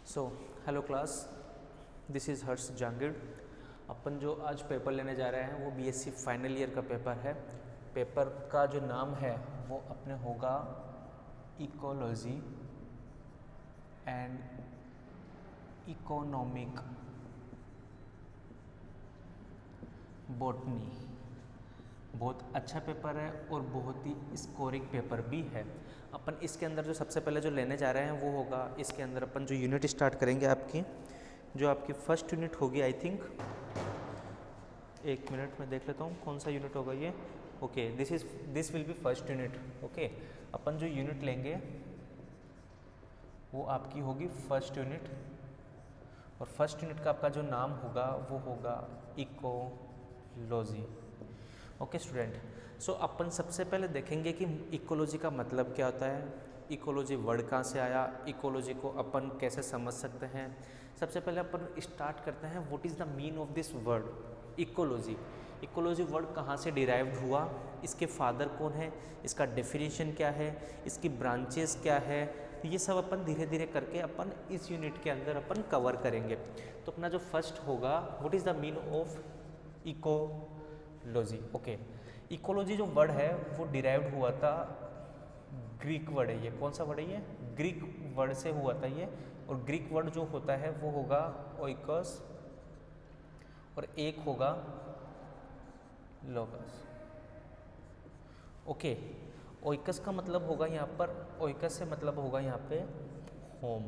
So hello class, this is Harsh Jahangir. अपन जो आज पेपर लेने जा रहे हैं वो बीएससी फाइनल ईयर का पेपर है। पेपर का जो नाम है वो अपने होगा इकोलॉजी एंड इकोनॉमिक बॉटनी। बहुत अच्छा पेपर है और बहुत ही स्कोरिंग पेपर भी है। अपन इसके अंदर जो सबसे पहले जो लेने जा रहे हैं वो होगा, इसके अंदर अपन जो यूनिट स्टार्ट करेंगे आपकी, जो आपकी फर्स्ट यूनिट होगी आई थिंक, एक मिनट में देख लेता हूँ कौन सा यूनिट होगा ये। Okay, this will be first unit. Okay, अपन जो यूनिट लेंगे वो आपकी होगी फर्स्ट यूनिट, और फर्स्ट यूनिट का आपका जो नाम होगा वो होगा इकोलॉजी। ओके स्टूडेंट, सो अपन सबसे पहले देखेंगे कि इकोलॉजी का मतलब क्या होता है, इकोलॉजी वर्ड कहाँ से आया, इकोलॉजी को अपन कैसे समझ सकते हैं। सबसे पहले अपन स्टार्ट करते हैं what is the mean of this word ecology. Ecology word कहाँ से डिराइव्ड हुआ, इसके फादर कौन है, इसका डेफिनेशन क्या है, इसकी ब्रांचेस क्या है, ये सब अपन धीरे धीरे करके अपन इस यूनिट के अंदर अपन कवर करेंगे। तो अपना जो फर्स्ट होगा what is the mean of ecology. Okay, ecology जो वर्ड है वो डिराइव्ड हुआ था, ग्रीक वर्ड है ये। कौन सा वर्ड है ये? ग्रीक वर्ड से हुआ था ये। और ग्रीक वर्ड जो होता है वो होगा ओइकस और एक होगा लोगस। ओके, ओइकस का मतलब होगा यहाँ पर, ओइकस से मतलब होगा यहाँ पे होम,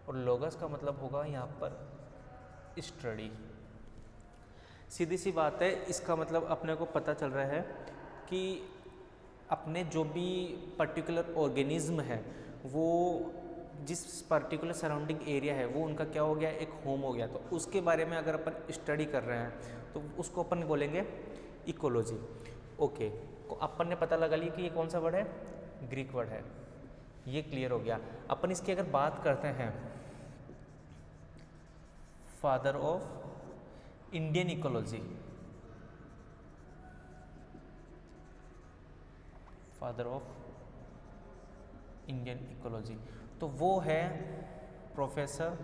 और लोगस का मतलब होगा यहाँ पर स्टडी। सीधी सी बात है, इसका मतलब अपने को पता चल रहा है कि अपने जो भी पर्टिकुलर ऑर्गेनिज्म है वो जिस पर्टिकुलर सराउंडिंग एरिया है वो उनका क्या हो गया, एक होम हो गया। तो उसके बारे में अगर अपन स्टडी कर रहे हैं तो उसको अपन बोलेंगे इकोलॉजी। ओके, तो अपन ने पता लगा लिया कि ये कौन सा वर्ड है, ग्रीक वर्ड है, ये क्लियर हो गया। अपन इसकी अगर बात करते हैं father of Indian ecology, father of Indian ecology, तो वो है प्रोफेसर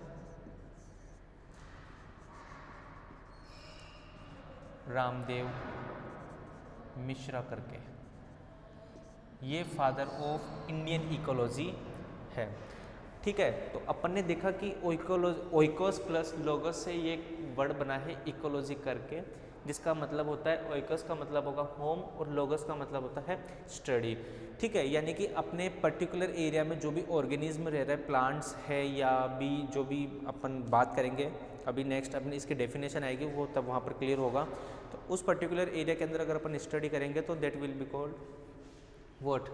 रामदेव मिश्रा करके, ये फादर ऑफ इंडियन इकोलॉजी है। ठीक है, तो अपन ने देखा कि ओइकोस प्लस लोगस से ये वर्ड बना है इकोलॉजी करके, जिसका मतलब होता है, ओइकोस का मतलब होगा होम और लोगस का मतलब होता है स्टडी। ठीक है, यानी कि अपने पर्टिकुलर एरिया में जो भी ऑर्गेनिज्म रह रहे हैं, प्लांट्स है या भी जो भी अपन बात करेंगे अभी नेक्स्ट अपनी इसकी डेफिनेशन आएगी वो तब वहाँ पर क्लियर होगा। तो उस पर्टिकुलर एरिया के अंदर अगर अपन स्टडी करेंगे तो that will be called what,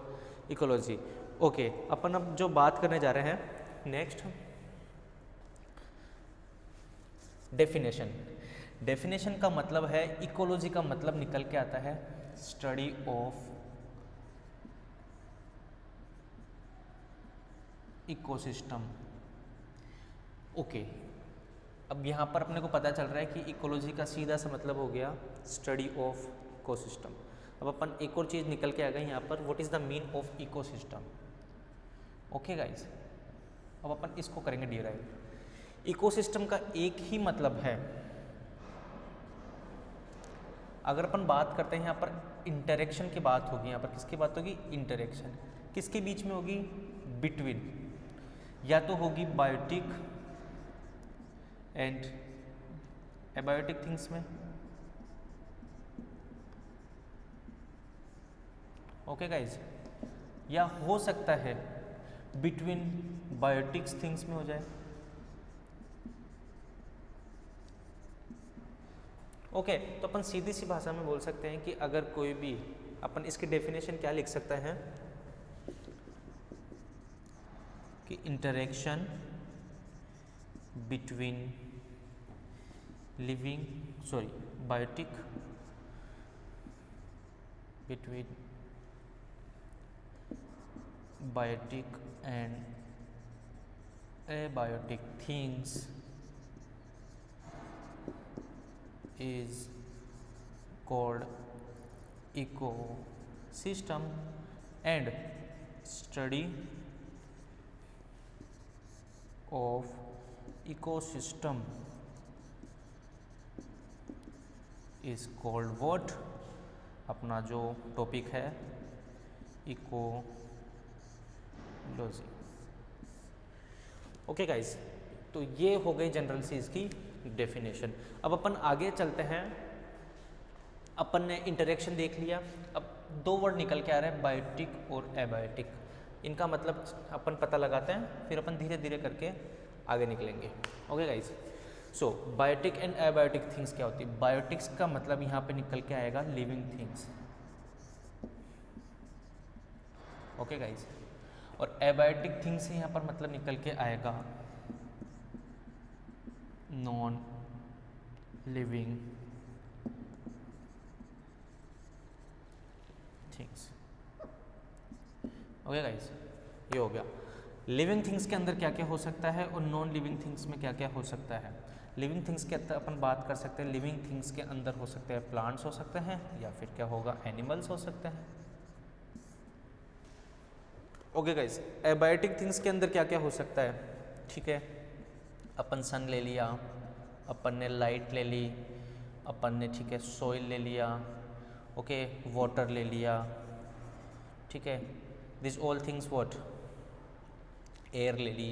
ecology. Okay, अपन अब जो बात करने जा रहे हैं नेक्स्ट, डेफिनेशन। डेफिनेशन का मतलब है, इकोलॉजी का मतलब निकल के आता है स्टडी ऑफ इकोसिस्टम। ओके, अब यहाँ पर अपने को पता चल रहा है कि इकोलॉजी का सीधा सा मतलब हो गया स्टडी ऑफ इकोसिस्टम। अब अपन एक और चीज़ निकल के आ गई यहाँ पर, what is the mean of ecosystem. Okay guys, अब अपन इसको करेंगे डिराइव। इकोसिस्टम का एक ही मतलब है, अगर अपन बात करते हैं यहाँ पर इंटरेक्शन की बात होगी, यहाँ पर किसकी बात होगी, इंटरेक्शन किसके बीच में होगी, बिटवीन, या तो होगी बायोटिक एंड एबायोटिक थिंग्स में। ओके गाइज, या हो सकता है बिटवीन बायोटिक्स थिंग्स में हो जाए। ओके, तो अपन सीधी सी भाषा में बोल सकते हैं कि अगर कोई भी, अपन इसकी डेफिनेशन क्या लिख सकते हैं कि interaction between living biotic, between biotic and abiotic things is called ecosystem and study of ecosystem is called what, अपना जो टॉपिक है इकोलॉजी। ओके गाइस, तो ये हो गई जनरल सी इसकी डेफिनेशन। अब अपन आगे चलते हैं, अपन ने इंटरेक्शन देख लिया। अब दो वर्ड निकल के आ रहे हैं, बायोटिक और एबायोटिक। इनका मतलब अपन पता लगाते हैं, फिर अपन धीरे धीरे करके आगे निकलेंगे। Okay guys, so biotic and abiotic things क्या होती है? बायोटिक्स का मतलब यहाँ पे निकल के आएगा लिविंग थिंग्स। ओके गाइस, और एबायोटिक थिंग्स से यहाँ पर मतलब निकल के आएगा non living things. Okay guys, ये हो गया। लिविंग थिंग्स के अंदर क्या क्या हो सकता है और नॉन लिविंग थिंग्स में क्या क्या हो सकता है? लिविंग थिंग्स के अंदर अपन बात कर सकते हैं, लिविंग थिंग्स के अंदर हो सकते हैं प्लांट्स हो सकते हैं, या फिर क्या होगा, एनिमल्स हो सकते हैं। ओके गाइस, एबायोटिक थिंग्स के अंदर क्या क्या हो सकता है? ठीक है, अपन सन ले लिया, अपन ने लाइट ले ली, अपन ने ठीक है सॉइल ले लिया, ओके वाटर ले लिया, ठीक है, this all things what, air ले ली,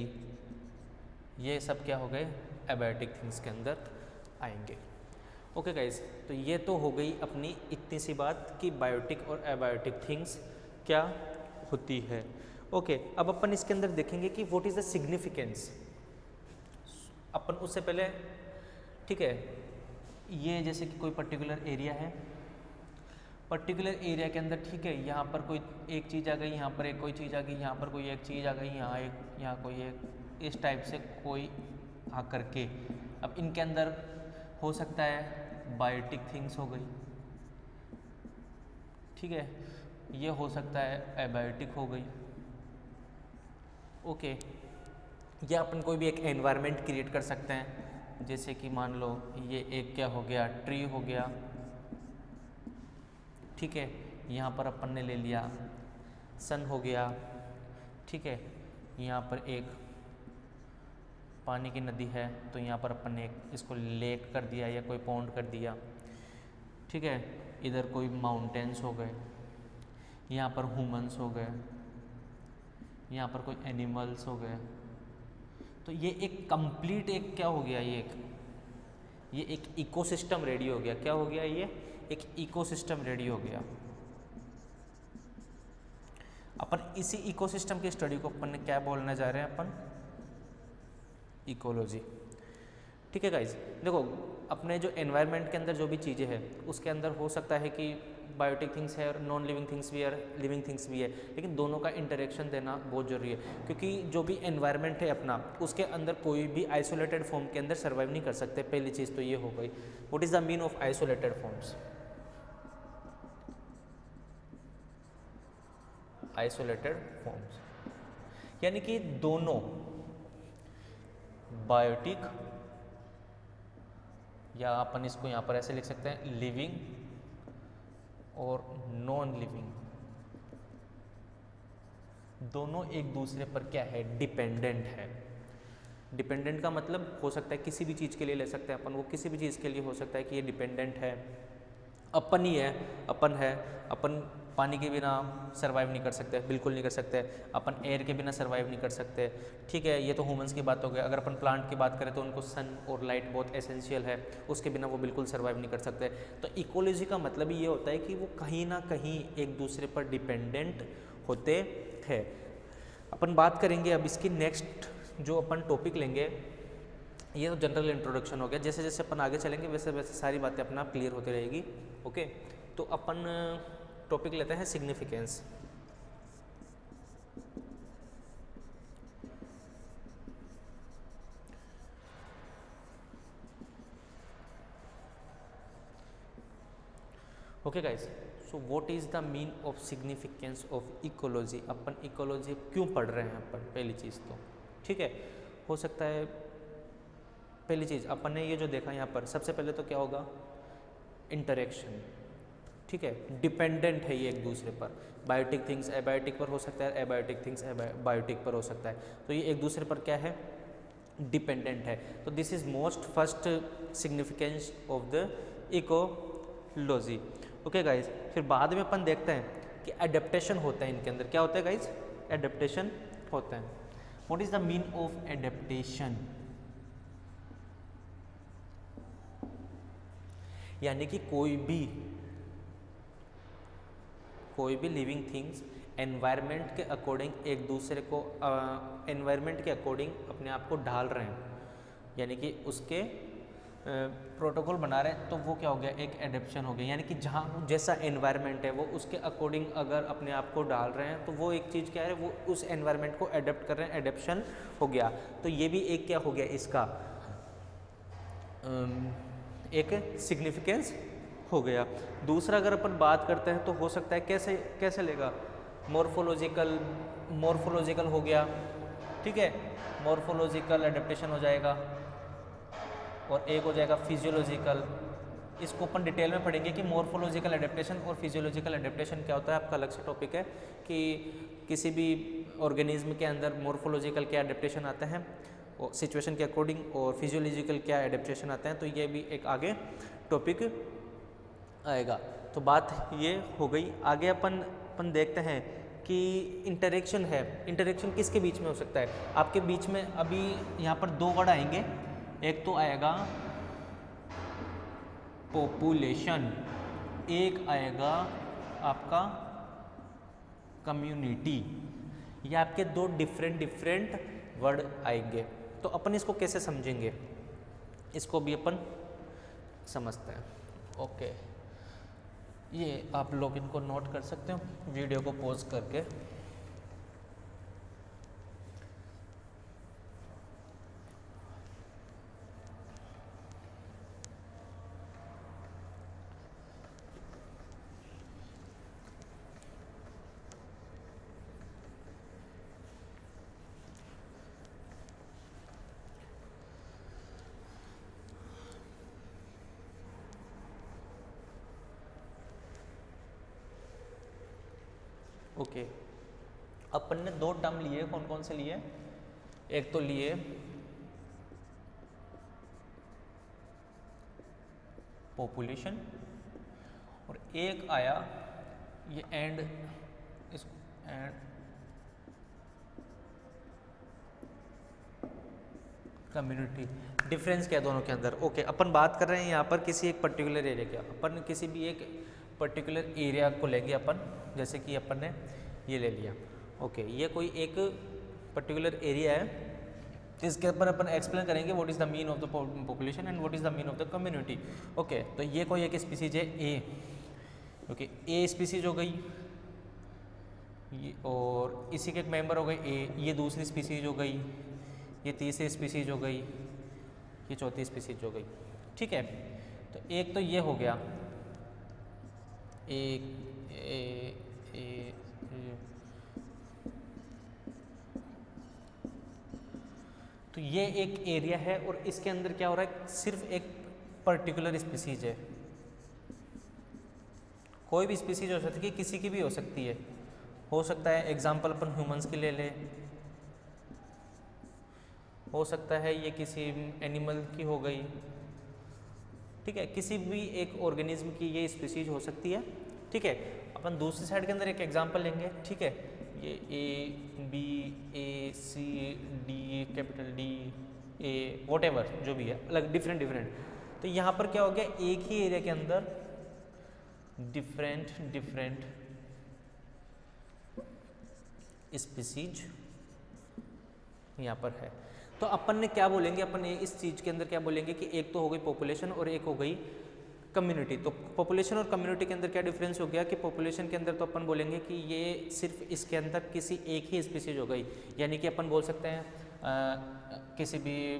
ये सब क्या हो गए, एबायोटिक थिंग्स के अंदर आएंगे। ओके गाइस, तो ये तो हो गई अपनी इतनी सी बात कि बायोटिक और एबायोटिक थिंग्स क्या होती है। ओके, अब अपन इसके अंदर देखेंगे कि व्हाट इज़ द सिग्निफिकेंस। अपन उससे पहले ठीक है, ये जैसे कि कोई पर्टिकुलर एरिया है, पर्टिकुलर एरिया के अंदर ठीक है, यहाँ पर कोई एक चीज़ आ गई, यहाँ पर एक कोई चीज़ आ गई, यहाँ पर कोई एक चीज़ आ गई, यहाँ कोई एक, इस टाइप से कोई आ करके अब इनके अंदर हो सकता है बायोटिक थिंग्स हो गई, ठीक है, ये हो सकता है एबायोटिक हो गई। ओके, या अपन कोई भी एक एनवायरनमेंट क्रिएट कर सकते हैं, जैसे कि मान लो ये एक क्या हो गया, ट्री हो गया, ठीक है, यहाँ पर अपन ने ले लिया सन हो गया, ठीक है, यहाँ पर एक पानी की नदी है तो यहाँ पर अपन ने इसको लेक कर दिया या कोई पॉन्ड कर दिया, ठीक है, इधर कोई माउंटेन्स हो गए, यहाँ पर ह्यूमंस हो गए, यहाँ पर कोई एनिमल्स हो गए। तो ये एक कंप्लीट एक क्या हो गया, ये एक इकोसिस्टम रेडी हो गया। क्या हो गया? ये एक इकोसिस्टम रेडी हो गया। अपन इसी इकोसिस्टम की स्टडी को अपन ने क्या बोलने जा रहे हैं, अपन इकोलॉजी। ठीक है गाइज, देखो अपने जो एनवायरनमेंट के अंदर जो भी चीज़ें हैं उसके अंदर हो सकता है कि बायोटिक थिंग्स है और नॉन लिविंग थिंग्स भी है, लिविंग थिंग्स भी है, लेकिन दोनों का इंटरेक्शन देना बहुत ज़रूरी है, क्योंकि जो भी एनवायरनमेंट है अपना उसके अंदर कोई भी आइसोलेटेड फॉर्म के अंदर सर्वाइव नहीं कर सकते। पहली चीज़ तो ये हो गई। What is the mean of isolated forms? Isolated forms यानी कि दोनों बायोटिक, या अपन इसको यहाँ पर ऐसे लिख सकते हैं लिविंग और नॉन लिविंग, दोनों एक दूसरे पर क्या है, डिपेंडेंट है। डिपेंडेंट का मतलब हो सकता है किसी भी चीज़ के लिए ले सकते हैं अपन, वो किसी भी चीज़ के लिए हो सकता है कि ये डिपेंडेंट है, अपन ही है, अपन है, अपन पानी के बिना सर्वाइव नहीं कर सकते, बिल्कुल नहीं कर सकते, अपन एयर के बिना सर्वाइव नहीं कर सकते। ठीक है, ये तो ह्यूमंस की बात हो गई। अगर अपन प्लांट की बात करें तो उनको सन और लाइट बहुत एसेंशियल है, उसके बिना वो बिल्कुल सर्वाइव नहीं कर सकते। तो इकोलॉजी का मतलब ये होता है कि वो कहीं ना कहीं एक दूसरे पर डिपेंडेंट होते हैं। अपन बात करेंगे अब इसकी नेक्स्ट जो अपन टॉपिक लेंगे, ये तो जनरल इंट्रोडक्शन हो गया। जैसे जैसे अपन आगे चलेंगे वैसे वैसे सारी बातें अपना क्लियर होती रहेगी। ओके, तो अपन टॉपिक लेते हैं significance. Okay guys, so what is the mean of significance of ecology. Upon ecology क्यों पढ़ रहे हैं अपन, पहली चीज़ तो ठीक है, हो सकता है पहली चीज़ अपन ने ये जो देखा यहाँ पर, सबसे पहले तो क्या होगा, इंटरेक्शन। ठीक है, डिपेंडेंट है ये एक दूसरे पर। बायोटिक थिंग्स एबायोटिक पर हो सकता है, एबायोटिक थिंग्स बायोटिक पर हो सकता है। तो ये एक दूसरे पर क्या है, डिपेंडेंट है। तो this is most first significance of the ecology. Okay guys, फिर बाद में अपन देखते हैं कि एडेप्टेशन होता है इनके अंदर। क्या होता है गाइज? एडेप्टेशन होता है। What is the mean of adaptation? यानी कि कोई भी लिविंग थिंग्स एनवायरनमेंट के अकॉर्डिंग एक दूसरे को एनवायरनमेंट के अकॉर्डिंग अपने आप को ढाल रहे हैं, यानी कि उसके प्रोटोकॉल बना रहे हैं, तो वो क्या हो गया? एक एडेप्शन हो गया। यानी कि जहाँ जैसा एनवायरनमेंट है वो उसके अकॉर्डिंग अगर अपने आप को डाल रहे हैं तो वो एक चीज़ क्या है, वो उस एनवायरनमेंट को एडेप्ट कर रहे हैं, एडेप्शन हो गया। तो ये भी एक क्या हो गया इसका एक सिग्निफिकेंस हो गया। दूसरा अगर अपन बात करते हैं तो हो सकता है कैसे लेगा? मॉर्फोलॉजिकल हो गया, ठीक है, मॉर्फोलॉजिकल एडेप्टेशन हो जाएगा, और एक हो जाएगा फिजियोलॉजिकल। इसको अपन डिटेल में पढ़ेंगे कि मॉर्फोलॉजिकल एडेप्टेशन और फिजियोलॉजिकल एडेप्टेशन क्या होता है, आपका अलग से टॉपिक है कि किसी भी ऑर्गेनिज्म के अंदर मॉर्फोलॉजिकल क्या एडेप्टेशन आते हैं और सिचुएशन के अकॉर्डिंग, और फिजियोलॉजिकल क्या एडेप्टेशन आते हैं, तो ये भी एक आगे टॉपिक आएगा। तो बात ये हो गई। आगे अपन देखते हैं कि इंटरेक्शन है। इंटरेक्शन किसके बीच में हो सकता है? आपके बीच में अभी यहाँ पर दो वर्ड आएंगे, एक तो आएगा पॉपुलेशन, एक आएगा आपका कम्युनिटी। ये आपके दो डिफरेंट वर्ड आएंगे। तो अपन इसको कैसे समझेंगे, इसको भी अपन समझते हैं। ओके, ये आप लोग इनको नोट कर सकते हो वीडियो को पॉज करके। ओके, अपन ने दो टर्म लिए, कौन कौन से लिए? एक तो लिए पॉपुलेशन, और एक आया ये एंड, इसको एंड कम्युनिटी। डिफरेंस क्या है दोनों के अंदर? ओके, अपन बात कर रहे हैं यहाँ पर किसी एक पर्टिकुलर एरिया की। अपन किसी भी एक पर्टिकुलर एरिया को लेंगे अपन, जैसे कि अपन ने ये ले लिया। ओके, ये कोई एक पर्टिकुलर एरिया है, इसके ऊपर अपन एक्सप्लेन करेंगे what is the mean of the population and what is the mean of the community. Okay, तो ये कोई एक स्पीसीज है ए। ओके, ए स्पीसीज हो गई ये, और इसी के एक मेंबर हो गए ए, ये दूसरी स्पीसीज हो गई, ये तीसरी स्पीसीज हो गई, ये चौथी स्पीसीज हो गई। ठीक है, तो एक तो ये हो गया एक तो ये एक एरिया है, और इसके अंदर क्या हो रहा है, सिर्फ एक पर्टिकुलर स्पीसीज है। कोई भी स्पीसीज हो सकती है, किसी की भी हो सकती है, हो सकता है एग्जाम्पल अपन ह्यूमंस की ले लें, हो सकता है ये किसी एनिमल की हो गई। ठीक है, किसी भी एक ऑर्गेनिज्म की ये स्पीसीज हो सकती है। ठीक है, अपन दूसरी साइड के अंदर एक एग्जांपल लेंगे। ठीक है, ये A B A C D capital D A whatever जो भी है, अलग डिफरेंट। तो यहाँ पर क्या हो गया, एक ही एरिया के अंदर डिफरेंट स्पीसीज यहाँ पर है। तो अपन ने क्या बोलेंगे, अपन इस चीज़ के अंदर क्या बोलेंगे कि एक तो हो गई पॉपुलेशन और एक हो गई कम्युनिटी। तो पॉपुलेशन और कम्युनिटी के अंदर क्या डिफरेंस हो गया कि पॉपुलेशन के अंदर तो अपन बोलेंगे कि ये सिर्फ इसके अंदर किसी एक ही स्पीसीज हो गई, यानी कि अपन बोल सकते हैं किसी भी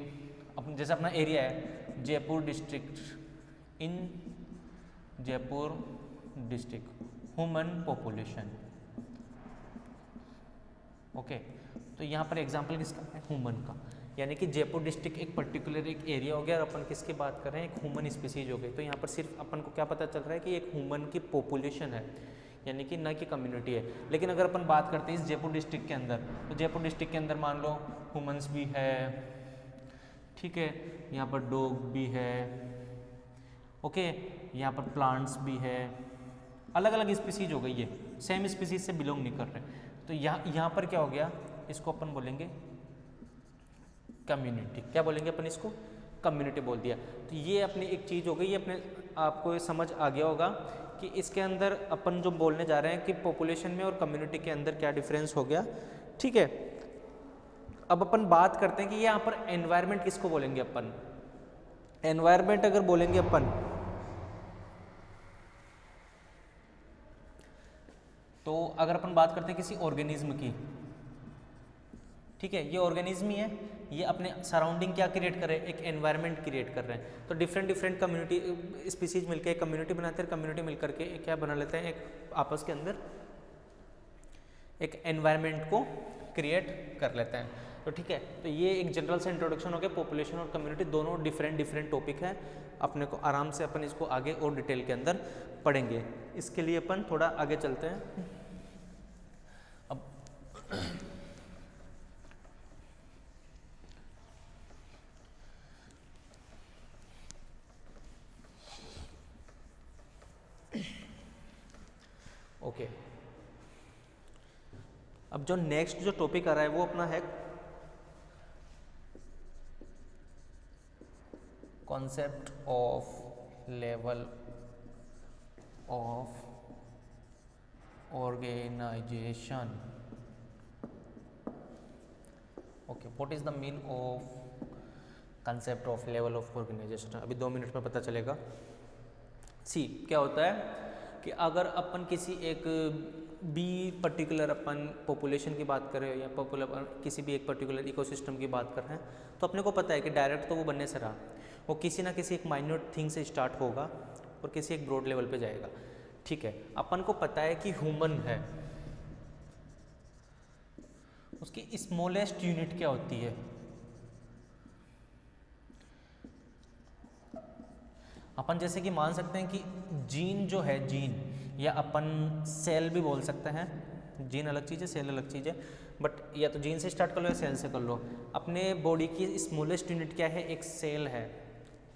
अपन जैसे अपना एरिया है Jaipur district, in Jaipur district human population. Okay, तो यहाँ पर एग्जांपल किसका है, ह्यूमन का, यानी कि जयपुर डिस्ट्रिक्ट एक पर्टिकुलर एक एरिया हो गया और अपन किसकी बात कर रहे हैं, एक ह्यूमन स्पीसीज हो गई। तो यहाँ पर सिर्फ अपन को क्या पता चल रहा है कि एक ह्यूमन की पॉपुलेशन है, यानी कि न कि कम्युनिटी है। लेकिन अगर अपन बात करते हैं इस जयपुर डिस्ट्रिक्ट के अंदर, तो जयपुर डिस्ट्रिक्ट के अंदर मान लो ह्यूमंस भी है, ठीक है, यहाँ पर डॉग भी है, ओके, यहाँ पर प्लांट्स भी है, अलग अलग स्पीसीज हो गई, ये सेम स्पीसीज से बिलोंग नहीं कर रहे। तो यहाँ पर क्या हो गया, इसको अपन बोलेंगे कम्युनिटी। क्या बोलेंगे अपन इसको, कम्युनिटी बोल दिया। तो ये अपनी एक चीज़ हो गई, ये अपने आपको ये समझ आ गया होगा कि इसके अंदर अपन जो बोलने जा रहे हैं कि पॉपुलेशन में और कम्युनिटी के अंदर क्या डिफरेंस हो गया। ठीक है, अब अपन बात करते हैं कि यहाँ पर एनवायरनमेंट किसको बोलेंगे अपन। एनवायरनमेंट अगर बोलेंगे अपन तो अगर अपन बात करते हैं किसी ऑर्गेनिज्म की, ठीक है, ये ऑर्गेनिज्म ही है, ये अपने सराउंडिंग क्या क्रिएट कर रहे हैं, एक एनवायरनमेंट क्रिएट कर रहे हैं। तो डिफरेंट कम्युनिटी स्पीसीज मिलकर एक कम्युनिटी बनाते हैं, कम्युनिटी मिलकर के क्या बना लेते हैं, एक आपस के अंदर एक एनवायरनमेंट को क्रिएट कर लेते हैं। तो ठीक है, तो ये एक जनरल से इंट्रोडक्शन हो गया। पॉपुलेशन और कम्युनिटी दोनों डिफरेंट टॉपिक है, अपने को आराम से अपन इसको आगे और डिटेल के अंदर पढ़ेंगे। इसके लिए अपन थोड़ा आगे चलते हैं। अब ओके, अब जो नेक्स्ट जो टॉपिक आ रहा है वो अपना है concept of level of organisation. Okay, what is the mean of concept of level of organisation. अभी 2 मिनट में पता चलेगा। सी क्या होता है कि अगर अपन किसी एक बी पर्टिकुलर अपन पॉपुलेशन की बात करें या किसी भी एक पर्टिकुलर इकोसिस्टम की बात कर रहे हैं, तो अपने को पता है कि डायरेक्ट तो वो बनने से रहा, वो किसी ना किसी एक माइन्यूट थिंग से स्टार्ट होगा और किसी एक ब्रॉड लेवल पे जाएगा। ठीक है, अपन को पता है कि ह्यूमन है, उसकी स्मॉलेस्ट यूनिट क्या होती है, अपन जैसे कि मान सकते हैं कि जीन जो है, जीन या अपन सेल भी बोल सकते हैं। जीन अलग चीज़ है, सेल अलग चीज़ है, बट या तो जीन से स्टार्ट कर लो या सेल से कर लो। अपने बॉडी की स्मॉलेस्ट यूनिट क्या है, एक सेल है।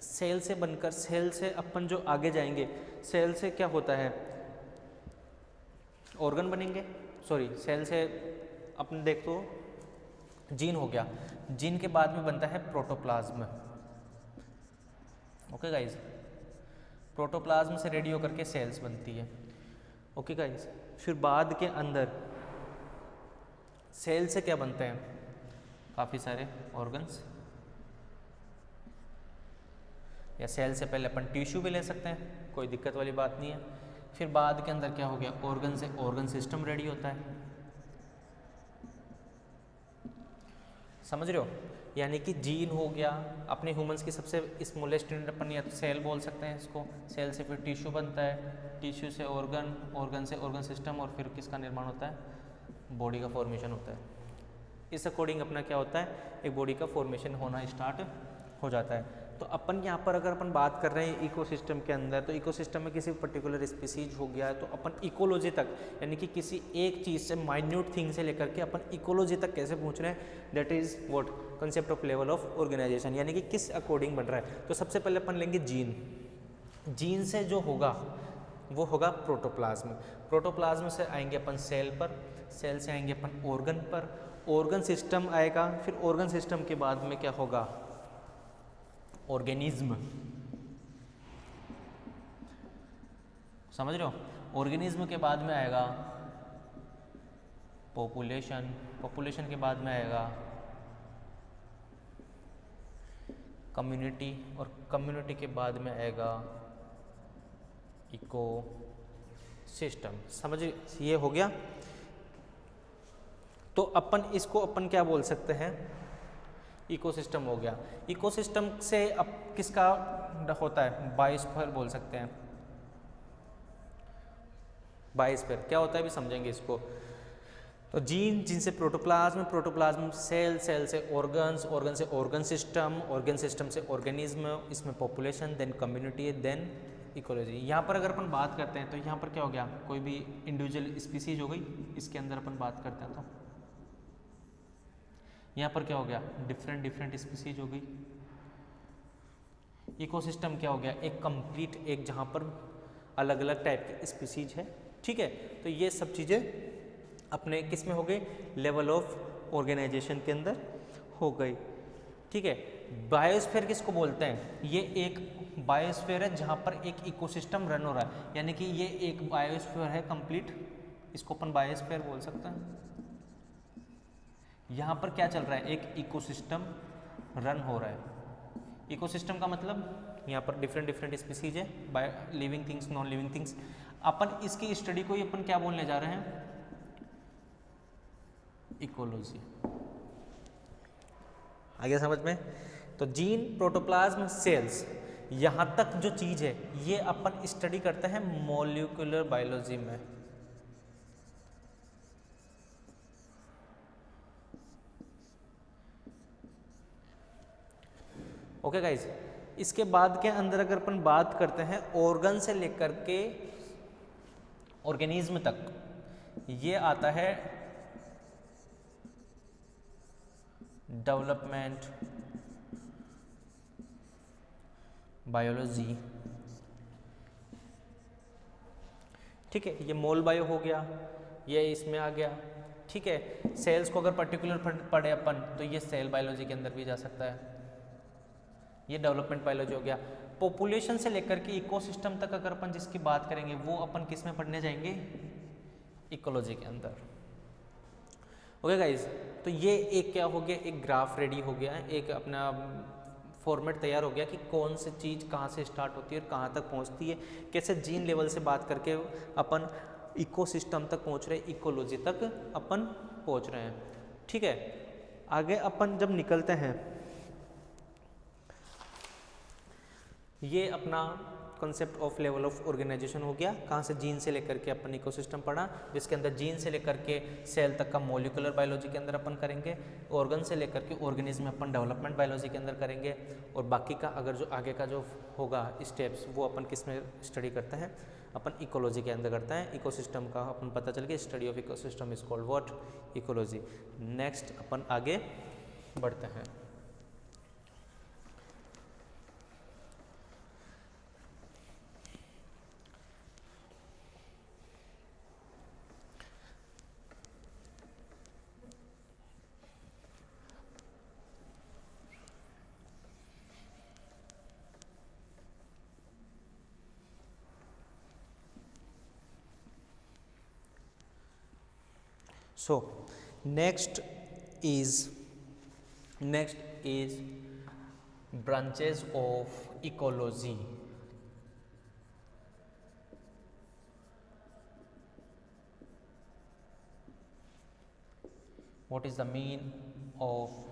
सेल से बनकर, सेल से अपन जो आगे जाएंगे, सेल से क्या होता है, ऑर्गन बनेंगे। सॉरी, सेल से अपन देख तो जीन हो गया, जीन के बाद में बनता है प्रोटोप्लाज्म। ओके गाइज, प्रोटोप्लाज्म से रेडी होकर के सेल्स बनती है। ओके गाइज, फिर बाद के अंदर सेल से क्या बनते हैं, काफ़ी सारे ऑर्गन्स, या सेल से पहले अपन टिश्यू भी ले सकते हैं, कोई दिक्कत वाली बात नहीं है। फिर बाद के अंदर क्या हो गया, ऑर्गन से ऑर्गन सिस्टम रेडी होता है। समझ रहे हो, यानी कि जीन हो गया, अपने ह्यूमंस की सबसे स्मॉलेस्ट यूनिट अपन या तो सेल बोल सकते हैं इसको। सेल से फिर टिश्यू बनता है, टिश्यू से ऑर्गन, ऑर्गन से ऑर्गन सिस्टम, और फिर किसका निर्माण होता है, बॉडी का फॉर्मेशन होता है। इस अकॉर्डिंग अपना क्या होता है, एक बॉडी का फॉर्मेशन होना स्टार्ट हो जाता है। तो अपन यहाँ पर अगर अपन बात कर रहे हैं इकोसिस्टम के अंदर, तो इकोसिस्टम में किसी पर्टिकुलर स्पीसीज हो गया, तो अपन इकोलॉजी तक, यानी कि किसी एक चीज़ से, माइन्यूट थिंग से लेकर के अपन इकोलॉजी तक कैसे पहुँच रहे हैं, that is what concept of level of organisation, यानी कि किस अकॉर्डिंग बन रहा है। तो सबसे पहले अपन लेंगे जीन। जीन से जो होगा वो होगा प्रोटोप्लाज्म। प्रोटोप्लाज्म से आएंगे अपन सेल पर, सेल से आएंगे अपन ऑर्गन पर, ऑर्गन सिस्टम आएगा, फिर ऑर्गन सिस्टम के बाद में क्या होगा, ऑर्गेनिज्म। समझ रहे हो, ऑर्गेनिज्म के बाद में आएगा पॉपुलेशन, पॉपुलेशन के बाद में आएगा कम्युनिटी, और कम्युनिटी के बाद में आएगा इको सिस्टम। समझ, ये हो गया। तो अपन इसको अपन क्या बोल सकते हैं, इकोसिस्टम हो गया। इकोसिस्टम से अब किसका होता है, बायोस्फीयर बोल सकते हैं। बायोस्फीयर क्या होता है भी समझेंगे इसको। तो जीन, जीन से प्रोटोप्लाज्म, प्रोटोप्लाज्म सेल, सेल से ऑर्गन्स, ऑर्गन से ऑर्गन सिस्टम, ऑर्गन सिस्टम से ऑर्गेनिज्म, इसमें population, then community, then ecology. यहाँ पर अगर अपन बात करते हैं तो यहाँ पर क्या हो गया, कोई भी इंडिविजुअल स्पीसीज हो गई, इसके अंदर अपन बात करते हैं तो यहाँ पर क्या हो गया, डिफरेंट स्पीसीज हो गई। इकोसिस्टम क्या हो गया, एक कंप्लीट, एक जहाँ पर अलग अलग टाइप के स्पीसीज है, ठीक है। तो ये सब चीज़ें अपने किस में हो गई, लेवल ऑफ ऑर्गेनाइजेशन के अंदर हो गई, ठीक है। बायोस्फीयर किसको बोलते हैं, ये एक बायोस्फीयर है जहाँ पर एक इकोसिस्टम रन हो रहा है, यानी कि ये एक बायोस्फीयर है कंप्लीट, इसको अपन बायोस्फीयर बोल सकते हैं। यहाँ पर क्या चल रहा है, एक इकोसिस्टम रन हो रहा है। इकोसिस्टम का मतलब यहाँ पर डिफरेंट डिफरेंट स्पीसीज है, by living things, non living things. अपन इसकी स्टडी को ही अपन क्या बोलने जा रहे हैं, इकोलॉजी। आगे समझ में। तो जीन, प्रोटोप्लाज्म, सेल्स, यहाँ तक जो चीज़ है ये अपन स्टडी करते हैं मॉलिक्यूलर बायोलॉजी में। ओके गाइज, इसके बाद के अंदर अगर अपन बात करते हैं ऑर्गन से लेकर के ऑर्गेनिज्म तक, ये आता है डेवलपमेंट बायोलॉजी, ठीक है। ये मोल बायो हो गया, ये इसमें आ गया, ठीक है। सेल्स को अगर पर्टिकुलर पढ़े अपन तो ये सेल बायोलॉजी के अंदर भी जा सकता है, ये डेवलपमेंट बायोलॉजी हो गया। पॉपुलेशन से लेकर के इकोसिस्टम तक अगर अपन जिसकी बात करेंगे वो अपन किस में पढ़ने जाएंगे, इकोलॉजी के अंदर। ओके गाइज, तो ये एक क्या हो गया, एक ग्राफ रेडी हो गया है, एक अपना फॉर्मेट तैयार हो गया कि कौन सी चीज़ कहाँ से स्टार्ट होती है और कहाँ तक पहुँचती है, कैसे जीन लेवल से बात करके अपन इकोसिस्टम तक पहुँच रहे हैं, इकोलॉजी तक अपन पहुँच रहे हैं, ठीक है। आगे अपन जब निकलते हैं, ये अपना concept of level of organisation हो गया, कहाँ से जीन से लेकर के अपन इकोसिस्टम पढ़ा, जिसके अंदर जीन से लेकर के सेल तक का मॉलिक्यूलर बायोलॉजी के अंदर अपन करेंगे, ऑर्गन से लेकर के ऑर्गेनिज्म अपन डेवलपमेंट बायोलॉजी के अंदर करेंगे, और बाकी का अगर जो आगे का जो होगा स्टेप्स वो अपन किस में स्टडी करते हैं, अपन इकोलॉजी के अंदर करते हैं। इकोसिस्टम का अपन पता चल गया, study of ecosystem is called what, ecology. Next अपन आगे बढ़ते हैं। So next is branches of ecology. What is the mean of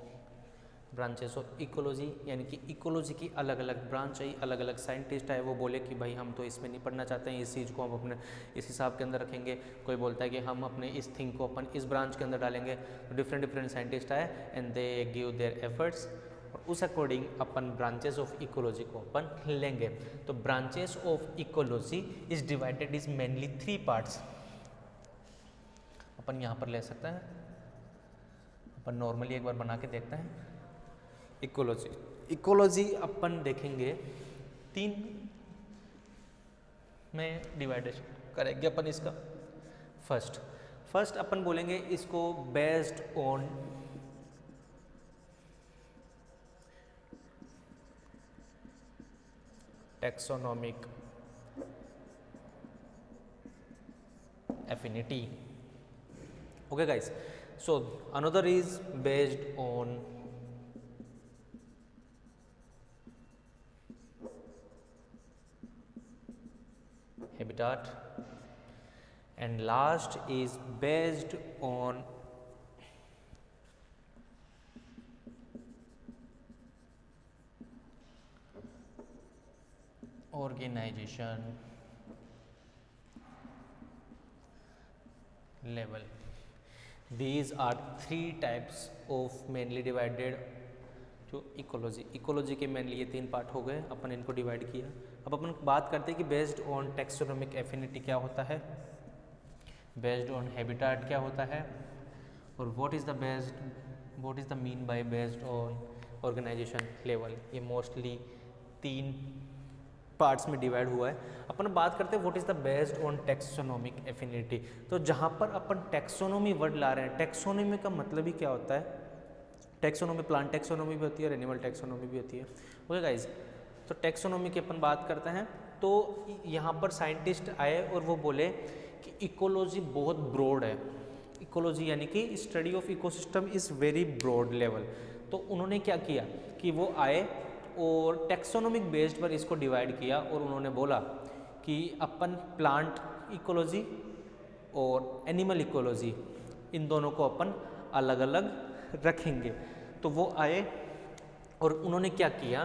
branches of ecology, यानी कि इकोलॉजी की अलग अलग ब्रांच है, अलग अलग साइंटिस्ट है, वो बोले कि भाई हम तो इसमें नहीं पढ़ना चाहते हैं, इस चीज़ को हम अपने इस हिसाब के अंदर रखेंगे। कोई बोलता है कि हम अपने इस थिंग को अपन इस ब्रांच के अंदर डालेंगे। तो डिफरेंट डिफरेंट साइंटिस्ट आए and they give their efforts, और उस अकॉर्डिंग अपन ब्रांचेस ऑफ इकोलॉजी को अपन लेंगे। तो branches of ecology is divided is mainly 3 parts. अपन यहाँ पर ले सकते हैं, अपन नॉर्मली एक बार बना के देखते हैं। इकोलॉजी अपन देखेंगे 3 में डिवाइडेशन करेंगे अपन इसका। फर्स्ट अपन बोलेंगे इसको based on taxonomic affinity. Okay guys, so another is based on habitat, and last is based on organization level. These are 3 types of mainly divided जो इकोलॉजी के मेनली ये 3 पार्ट हो गए, अपन इनको डिवाइड किया। अब अपन बात करते हैं कि बेस्ड ऑन टैक्सोनॉमिक एफिनिटी क्या होता है, बेस्ड ऑन हैबिटेट क्या होता है, और what is the mean by based on organisation level. ये मोस्टली 3 पार्ट्स में डिवाइड हुआ है। अपन बात करते हैं what is the based on taxonomic affinity. तो जहाँ पर अपन टैक्सोनोमी वर्ड ला रहे हैं, टैक्सोनोमी का मतलब ही क्या होता है? टैक्सोनोमी प्लांट टैक्सोनोमी भी होती है और एनिमल टैक्सोनोमी भी होती है। ओके गाइज, तो टैक्सोनोमी की अपन बात करते हैं। तो यहाँ पर साइंटिस्ट आए और वो बोले कि इकोलॉजी बहुत ब्रॉड है। इकोलॉजी यानी कि study of ecosystem is very broad level. तो उन्होंने क्या किया कि वो आए और टैक्सोनोमिक बेस्ड पर इसको डिवाइड किया और उन्होंने बोला कि अपन प्लांट इकोलॉजी और एनिमल इकोलॉजी इन दोनों को अपन अलग अलग रखेंगे। तो वो आए और उन्होंने क्या किया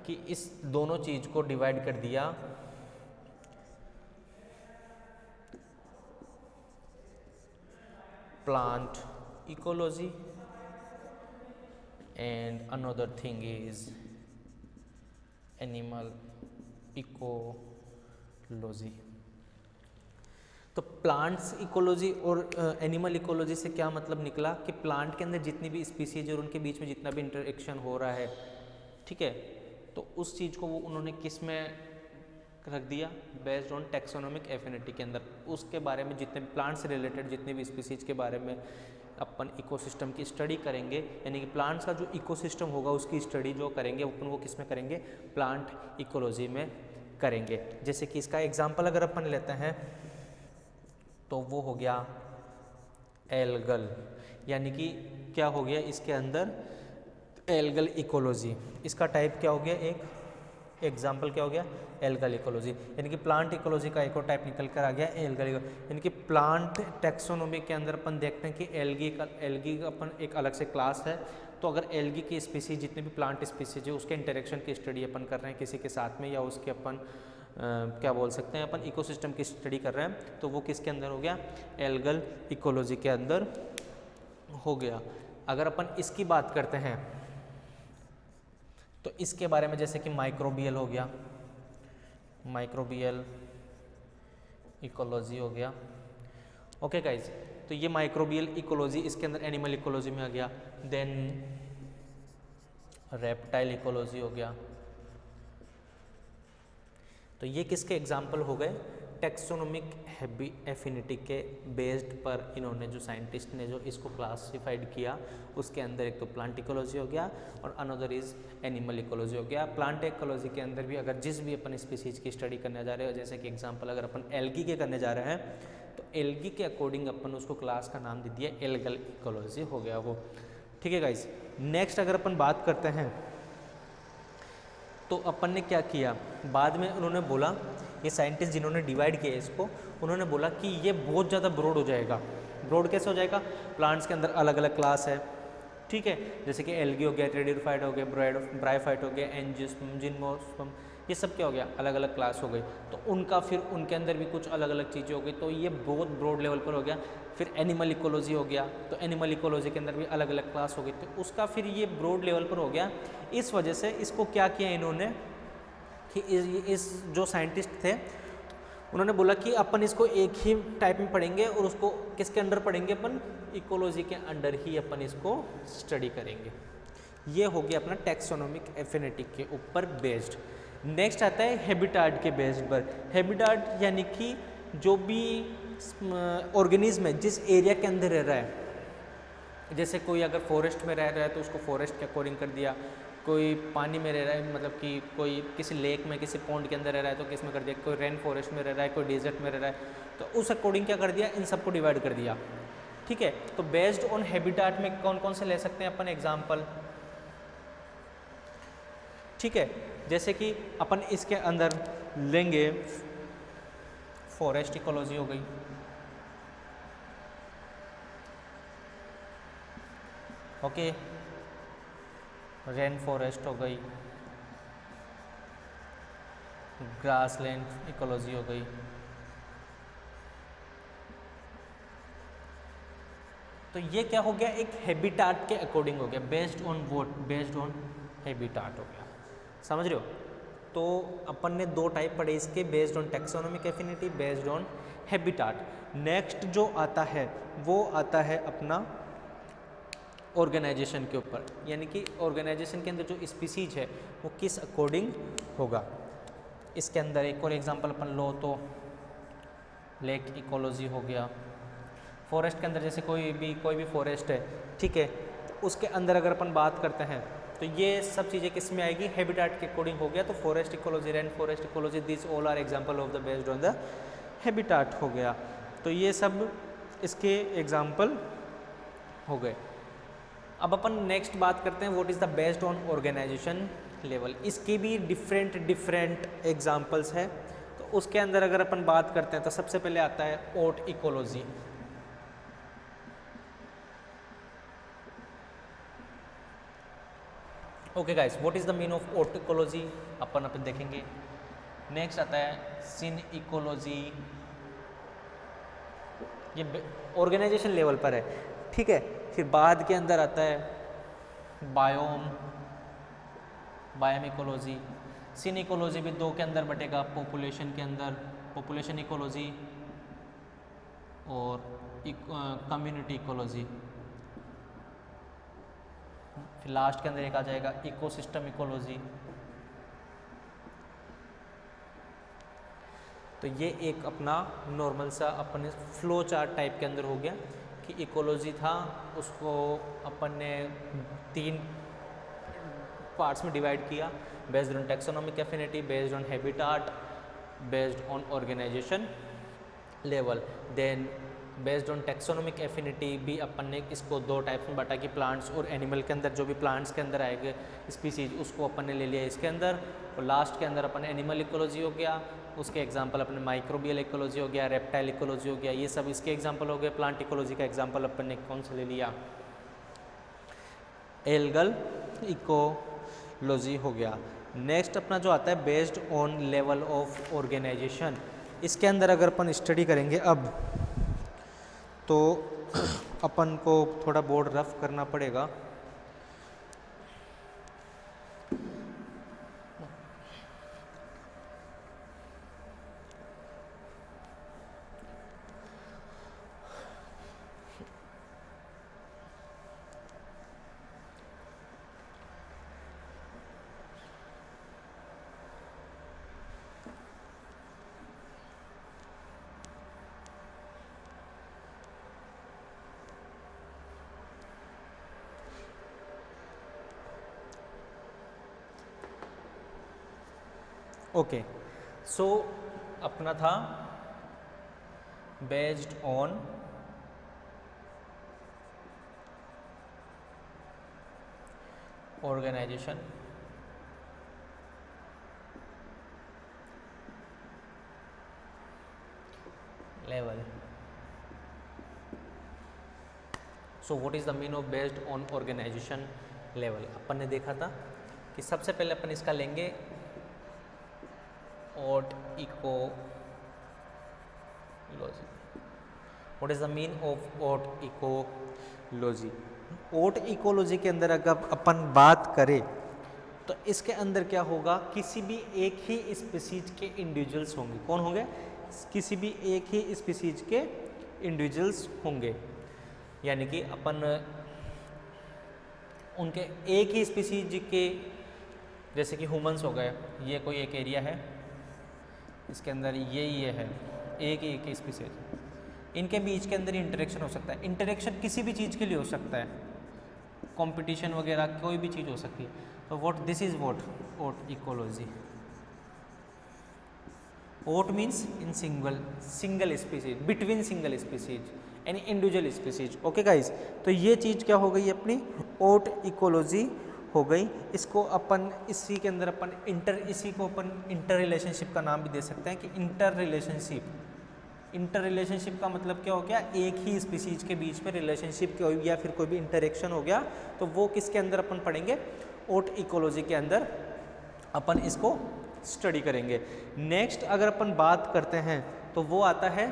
कि इस दोनों चीज़ को डिवाइड कर दिया plant ecology and another thing is animal ecology. तो प्लांट्स इकोलॉजी और एनिमल इकोलॉजी से क्या मतलब निकला कि प्लांट के अंदर जितनी भी स्पीसीज और उनके बीच में जितना भी इंटरेक्शन हो रहा है, ठीक है, तो उस चीज़ को वो उन्होंने किस में रख दिया? बेस्ड ऑन टैक्सोनोमिक एफिनिटी के अंदर। उसके बारे में जितने प्लांट से रिलेटेड जितने भी स्पीसीज के बारे में अपन इकोसिस्टम की स्टडी करेंगे, यानी कि प्लांट्स का जो इकोसिस्टम होगा उसकी स्टडी जो करेंगे अपन वो किस में करेंगे? प्लांट इकोलॉजी में करेंगे। जैसे कि इसका एग्जाम्पल अगर अपन लेते हैं तो वो हो गया एल्गल, यानी कि क्या हो गया इसके अंदर? Algal ecology. इसका टाइप क्या हो गया? एक एग्जाम्पल क्या हो गया? Algal ecology. यानी कि प्लांट इकोलॉजी का एक और टाइप निकल कर आ गया एल्गल। यानी कि प्लांट टैक्सोनोमी के अंदर अपन देखते हैं कि एल्गी का अपन एक अलग से क्लास है। तो अगर एल्गी की स्पीसीज जितने भी प्लांट स्पीसीज है उसके इंटरेक्शन की स्टडी अपन कर रहे हैं किसी के साथ में, या उसके अपन क्या बोल सकते हैं अपन इकोसिस्टम की स्टडी कर रहे हैं, तो वो किसके अंदर हो गया? एल्गल इकोलॉजी के अंदर हो गया। अगर अपन इसकी बात करते हैं तो इसके बारे में जैसे कि माइक्रोबियल हो गया, माइक्रोबियल इकोलॉजी हो गया। ओके गाइज, तो ये माइक्रोबियल इकोलॉजी इसके अंदर एनिमल इकोलॉजी में आ गया। देन रेप्टाइल इकोलॉजी हो गया। तो ये किसके एग्जाम्पल हो गए? टैक्सोनोमिक एफिनिटी के बेस्ड पर इन्होंने जो साइंटिस्ट ने जो इसको क्लासिफाइड किया उसके अंदर एक तो प्लांट इकोलॉजी हो गया और अनदर इज एनिमल इकोलॉजी हो गया। प्लांट इकोलॉजी के अंदर भी अगर जिस भी अपन स्पीसीज की स्टडी करने जा रहे हो, जैसे कि एग्जांपल अगर अपन एल्गी के करने जा रहे हैं तो एल्गी के अकॉर्डिंग अपन उसको क्लास का नाम दे दिया एल्गल इकोलॉजी हो गया वो। ठीक है गाइस, नेक्स्ट अगर अपन बात करते हैं तो अपन ने क्या किया, बाद में उन्होंने बोला, ये साइंटिस्ट जिन्होंने डिवाइड किया इसको, उन्होंने बोला कि ये बहुत ज़्यादा ब्रॉड हो जाएगा। ब्रॉड कैसे हो जाएगा? प्लांट्स के अंदर अलग अलग क्लास है, ठीक है, जैसे कि एल्गी हो गया, ट्रेडियोफाइट हो गया, ब्रायोफाइट हो गया, एंजियोस्पर्म, जिम्नोस्पर्म, ये सब क्या हो गया? अलग अलग क्लास हो गई। तो उनका फिर उनके अंदर भी कुछ अलग अलग चीज़ें हो गई, तो ये बहुत ब्रॉड लेवल पर हो गया। फिर एनिमल इकोलॉजी हो गया, तो एनिमल इकोलॉजी के अंदर भी अलग अलग क्लास हो गई, तो उसका फिर ये ब्रॉड लेवल पर हो गया। इस वजह से इसको क्या किया इन्होंने कि इस जो साइंटिस्ट थे उन्होंने बोला कि अपन इसको एक ही टाइप में पढ़ेंगे और उसको किसके अंडर पढ़ेंगे? अपन इकोलॉजी के अंडर ही अपन इसको स्टडी करेंगे। ये हो गया अपना टैक्सोनोमिक एफिनिटी के ऊपर बेस्ड। नेक्स्ट आता है हैबिटाट के बेस्ड पर। हैबिटाट यानी कि जो भी ऑर्गेनिज्म है जिस एरिया के अंदर रह रहा है, जैसे कोई अगर फॉरेस्ट में रह रहा है तो उसको फॉरेस्ट के अकॉर्डिंग कर दिया, कोई पानी में रह रहा है मतलब कि कोई किसी लेक में किसी पॉन्ड के अंदर रह रहा है तो किस में कर दिया, कोई रेन फॉरेस्ट में रह रहा है, कोई डेजर्ट में रह रहा है, तो उस अकॉर्डिंग क्या कर दिया, इन सबको डिवाइड कर दिया। ठीक है, तो बेस्ड ऑन हैबिटाट में कौन कौन से ले सकते हैं अपन एग्जाम्पल? ठीक है, जैसे कि अपन इसके अंदर लेंगे फॉरेस्ट इकोलॉजी हो गई, ओके, रेन फॉरेस्ट हो गई, ग्रासलैंड इकोलॉजी हो गई। तो ये क्या हो गया, एक हैबिटाट के अकॉर्डिंग हो गया, based on what, based on habitat हो गया। समझ रहे हो? तो अपन ने दो टाइप पढ़े इसके, based on taxonomic affinity, based on habitat. Next जो आता है वो आता है अपना ऑर्गेनाइजेशन के ऊपर, यानी कि ऑर्गेनाइजेशन के अंदर जो स्पीसीज है वो किस अकॉर्डिंग होगा। इसके अंदर एक और एग्जांपल अपन लो तो लेक इकोलॉजी हो गया। फॉरेस्ट के अंदर जैसे कोई भी फॉरेस्ट है, ठीक है, तो उसके अंदर अगर अपन बात करते हैं तो ये सब चीज़ें किस में आएगी, हैबिटेट के अकॉर्डिंग हो गया। तो forest ecology, rain forest ecology, this all are example of the based on the habitat हो गया। तो ये सब इसके एग्जांपल हो गए। अब अपन नेक्स्ट बात करते हैं what is the based on organisation level. इसके भी डिफरेंट एग्जांपल्स है। तो उसके अंदर अगर अपन बात करते हैं तो सबसे पहले आता है autecology. Okay guys, what is the mean of autecology अपन देखेंगे। नेक्स्ट आता है सिन इकोलॉजी, ये ऑर्गेनाइजेशन लेवल पर है, ठीक है। फिर बाद के अंदर आता है बायोम इकोलॉजी। सिन इकोलॉजी भी दो के अंदर बटेगा, पॉपुलेशन के अंदर पॉपुलेशन इकोलॉजी और कम्युनिटी इकोलॉजी। फिर लास्ट के अंदर एक आ जाएगा इकोसिस्टम इकोलॉजी। तो ये एक अपना नॉर्मल सा अपने फ्लो चार्ट टाइप के अंदर हो गया कि इकोलॉजी था, उसको अपन ने 3 पार्ट्स में डिवाइड किया, based on taxonomic affinity, based on habitat, based on organisation level. Then based on taxonomic affinity भी अपन ने इसको 2 टाइप्स में बांटा कि प्लांट्स और एनिमल के अंदर जो भी प्लांट्स के अंदर आएंगे स्पीसीज उसको अपन ने ले लिया इसके अंदर। और लास्ट के अंदर अपन एनिमल इकोलॉजी हो गया, उसके एग्जांपल अपने माइक्रोबियल इकोलॉजी हो गया, रेप्टाइल इकोलॉजी हो गया, ये सब इसके एग्जांपल हो गए। प्लांट इकोलॉजी का एग्जांपल अपन ने कौन सा ले लिया, एल्गल इकोलॉजी हो गया। नेक्स्ट अपना जो आता है based on level of organisation, इसके अंदर अगर अपन स्टडी करेंगे अब तो अपन को थोड़ा बोर्ड रफ करना पड़ेगा। ओके, सो अपना था based on organisation level. So what is the mean of based on organisation level. अपन ने देखा था कि सबसे पहले अपन इसका लेंगे autecology. What is the mean of autecology. Autecology के अंदर अगर अपन बात करें तो इसके अंदर क्या होगा, किसी भी एक ही स्पीसीज के इंडिविजुअल्स होंगे। कौन होंगे, किसी भी एक ही स्पीसीज के इंडिविजुअल्स होंगे, यानी कि अपन उनके एक ही स्पीसीज के, जैसे कि ह्यूमंस हो गए, ये कोई एक एरिया है, इसके अंदर ये है एक ही स्पीसीज, इनके बीच के अंदर इंटरेक्शन हो सकता है। इंटरेक्शन किसी भी चीज़ के लिए हो सकता है, कंपटीशन वगैरह कोई भी चीज़ हो सकती है। तो what this is what autecology. Aut means in single species, between single species, any individual species. Okay guys, तो ये चीज़ क्या हो गई अपनी ओट इकोलॉजी हो गई। इसको अपन इसी के अंदर अपन इसी को अपन इंटर रिलेशनशिप का नाम भी दे सकते हैं कि इंटर रिलेशनशिप का मतलब क्या हो गया, एक ही स्पीसीज के बीच में रिलेशनशिप या फिर कोई भी इंटरेक्शन हो गया, तो वो किसके अंदर अपन पढ़ेंगे, ओट इकोलॉजी के अंदर अपन इसको स्टडी करेंगे। नेक्स्ट अगर अपन बात करते हैं तो वो आता है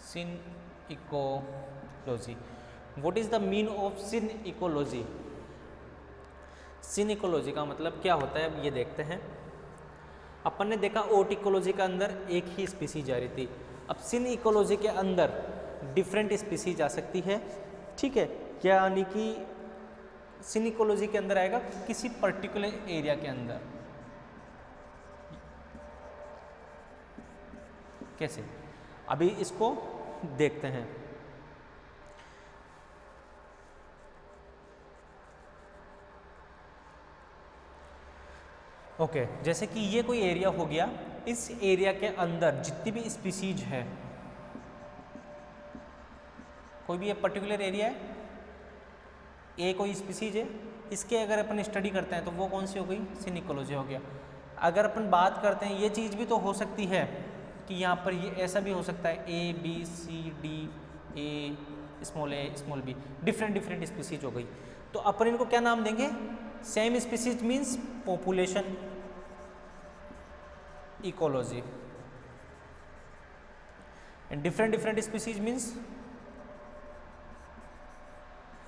synecology. What is the mean of synecology. Synecology का मतलब क्या होता है, ये देखते हैं। अपन ने देखा ओट इकोलॉजी के अंदर एक ही स्पीसीज आ रही थी, अब सिन इकोलॉजी के अंदर डिफरेंट स्पीसीज आ सकती है, ठीक है, यानी कि सिन इकोलॉजी के अंदर आएगा किसी पर्टिकुलर एरिया के अंदर। कैसे, अभी इसको देखते हैं। ओके, जैसे कि ये कोई एरिया हो गया, इस एरिया के अंदर जितनी भी स्पीसीज है, कोई भी ये पर्टिकुलर एरिया है, ए कोई स्पीसीज है, इसके अगर अपन स्टडी करते हैं तो वो कौन सी हो गई, सिन इकोलॉजी हो गया। अगर अपन बात करते हैं, ये चीज़ भी तो हो सकती है कि यहाँ पर ये ऐसा भी हो सकता है A B C D a small b, different species हो गई। तो अपन इनको क्या नाम देंगे, same species means population ecology, and different species means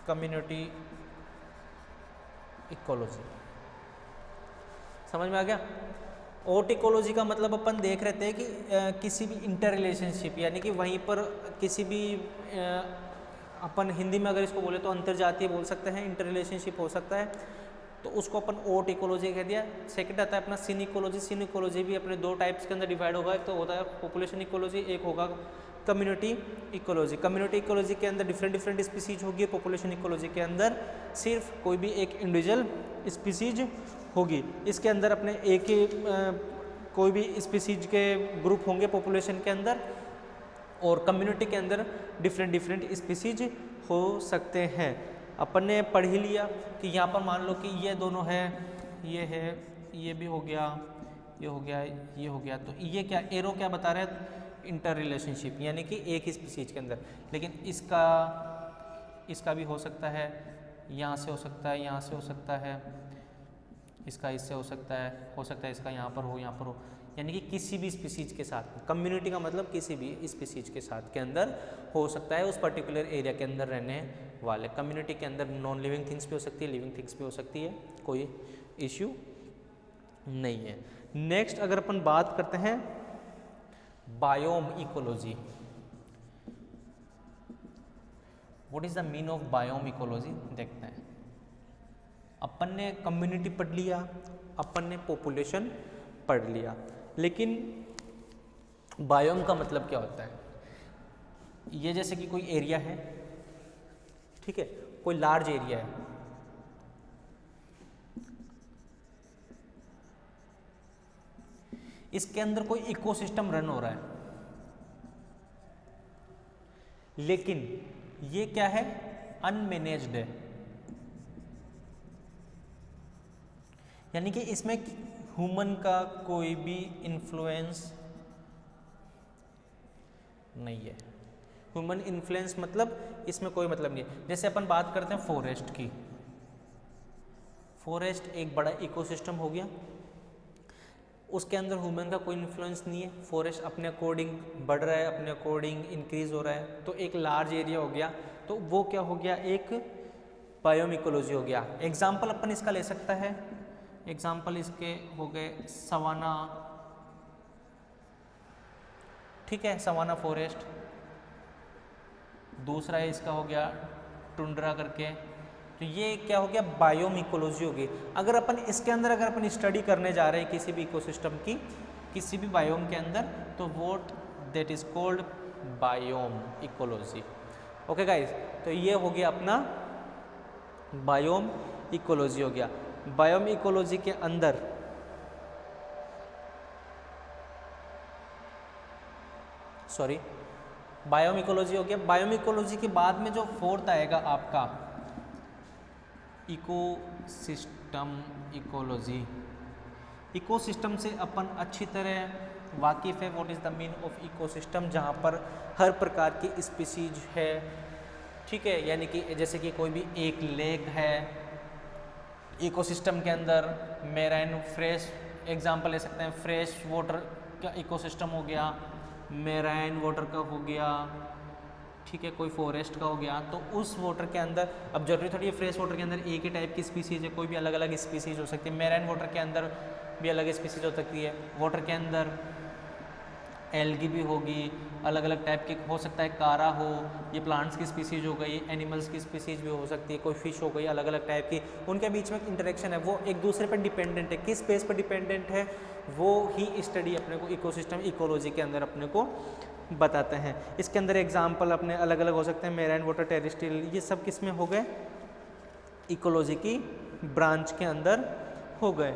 community ecology. समझ में आ गया। ओट इकोलॉजी का मतलब अपन देख रहे थे कि किसी भी इंटर रिलेशनशिप, यानी कि वहीं पर किसी भी अपन हिंदी में अगर इसको बोले तो अंतरजातीय बोल सकते हैं, इंटर रिलेशनशिप हो सकता है, तो उसको अपन ओट इकोलॉजी कह दिया। सेकंड आता है अपना सिन इकोलॉजी। सिन इकोलॉजी भी अपने दो टाइप्स के अंदर डिवाइड होगा, एक तो होता है पॉपुलेशन इकोलॉजी, एक होगा कम्युनिटी इकोलॉजी। कम्युनिटी इकोलॉजी के अंदर डिफरेंट स्पीसीज होगी, पॉपुलेशन इकोलॉजी के अंदर सिर्फ कोई भी एक इंडिविजुअल स्पीसीज होगी। इसके अंदर अपने एक ही कोई भी स्पीसीज के ग्रुप होंगे पॉपुलेशन के अंदर, और कम्युनिटी के अंदर डिफरेंट स्पीसीज हो सकते हैं। अपन ने पढ़ ही लिया कि यहाँ पर मान लो कि ये दोनों है, ये भी हो गया, ये हो गया, ये हो गया, तो ये क्या एरो क्या बता रहे हैं, इंटर रिलेशनशिप, यानी कि एक ही स्पीसीज के अंदर। लेकिन इसका भी हो सकता है, यहाँ से हो सकता है, यहाँ से हो सकता है, इसका इससे हो सकता है इसका यहाँ पर हो, यहाँ पर हो, यानी कि किसी भी स्पीसीज के साथ। कम्युनिटी का मतलब किसी भी स्पीसीज के साथ के अंदर हो सकता है, उस पर्टिकुलर एरिया के अंदर रहने वाले। कम्युनिटी के अंदर नॉन लिविंग थिंग्स भी हो सकती है, लिविंग थिंग्स भी हो सकती है, कोई इश्यू नहीं है। नेक्स्ट अगर अपन बात करते हैं biome ecology, what is the mean of biome ecology, देखते हैं। अपन ने कम्युनिटी पढ़ लिया, अपन ने पॉपुलेशन पढ़ लिया, लेकिन बायोम का मतलब क्या होता है। ये जैसे कि कोई एरिया है, ठीक है, कोई लार्ज एरिया है, इसके अंदर कोई इकोसिस्टम रन हो रहा है, लेकिन ये क्या है, अनमैनेज्ड है, यानी कि इसमें ह्यूमन का कोई भी इन्फ्लुएंस नहीं है। ह्यूमन इन्फ्लुएंस मतलब इसमें कोई मतलब नहीं है। जैसे अपन बात करते हैं फॉरेस्ट की, फॉरेस्ट एक बड़ा इकोसिस्टम हो गया, उसके अंदर ह्यूमन का कोई इन्फ्लुएंस नहीं है, फॉरेस्ट अपने अकॉर्डिंग बढ़ रहा है, अपने अकॉर्डिंग इंक्रीज हो रहा है, तो एक लार्ज एरिया हो गया, तो वो क्या हो गया, एक बायोम इकोलॉजी हो गया। एग्जाम्पल अपन इसका ले सकता है, एग्जाम्पल इसके हो गए सवाना, ठीक है, सवाना फॉरेस्ट। दूसरा है इसका हो गया टुंड्रा करके, तो ये क्या हो गया, बायोम इकोलॉजी हो गई। अगर अपन इसके अंदर अगर अपन स्टडी करने जा रहे हैं किसी भी इकोसिस्टम की, किसी भी बायोम के अंदर, तो what that is called biome ecology. Okay guys, तो ये हो गया अपना बायोम इकोलॉजी हो गया। बायोम इकोलॉजी के अंदर बायोम इकोलॉजी हो गया। बायोम इकोलॉजी के बाद में जो फोर्थ आएगा आपका इकोसिस्टम इकोलॉजी। इकोसिस्टम से अपन अच्छी तरह वाकिफ़ है, what is the mean of ecosystem, जहाँ पर हर प्रकार की स्पीसीज है, ठीक है, यानी कि जैसे कि कोई भी एक लेक है इकोसिस्टम के अंदर, मेराइन फ्रेश एग्जांपल ले सकते हैं, फ्रेश वाटर का इकोसिस्टम हो गया, मेराइन वाटर का हो गया, ठीक है, कोई फॉरेस्ट का हो गया, तो उस वाटर के अंदर, अब जरूरी थोड़ी है फ्रेश वाटर के अंदर एक ही टाइप की स्पीसीज है, कोई भी अलग अलग स्पीसीज हो सकती है। मेराइन वाटर के अंदर भी अलग स्पीसीज हो सकती है, वाटर के अंदर एल्गी भी होगी, अलग अलग टाइप के हो सकता है, कारा हो, ये प्लांट्स की स्पीसीज हो गई, एनिमल्स की स्पीसीज भी हो सकती है, कोई फिश हो गई, अलग अलग टाइप की, उनके बीच में इंटरेक्शन है, वो एक दूसरे पर डिपेंडेंट है। किस बेस पर डिपेंडेंट है, वो ही स्टडी अपने को इकोसिस्टम इकोलॉजी के अंदर अपने को बताते हैं। इसके अंदर एग्जाम्पल अपने अलग अलग हो सकते हैं, मेराइन, वाटर, टेरेस्ट्रियल, ये सब किस में हो गए, इकोलॉजी की ब्रांच के अंदर हो गए।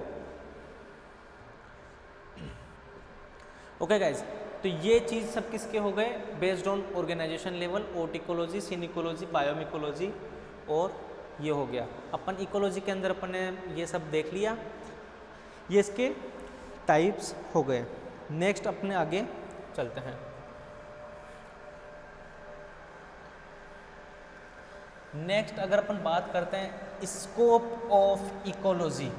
ओके गाइज, तो ये चीज़ सब किसके हो गए, based on organisation level, autecology, synecology, biome ecology, और ये हो गया अपन इकोलॉजी के अंदर अपन ने ये सब देख लिया, ये इसके टाइप्स हो गए। नेक्स्ट अपने आगे चलते हैं। नेक्स्ट अगर अपन बात करते हैं scope of ecology,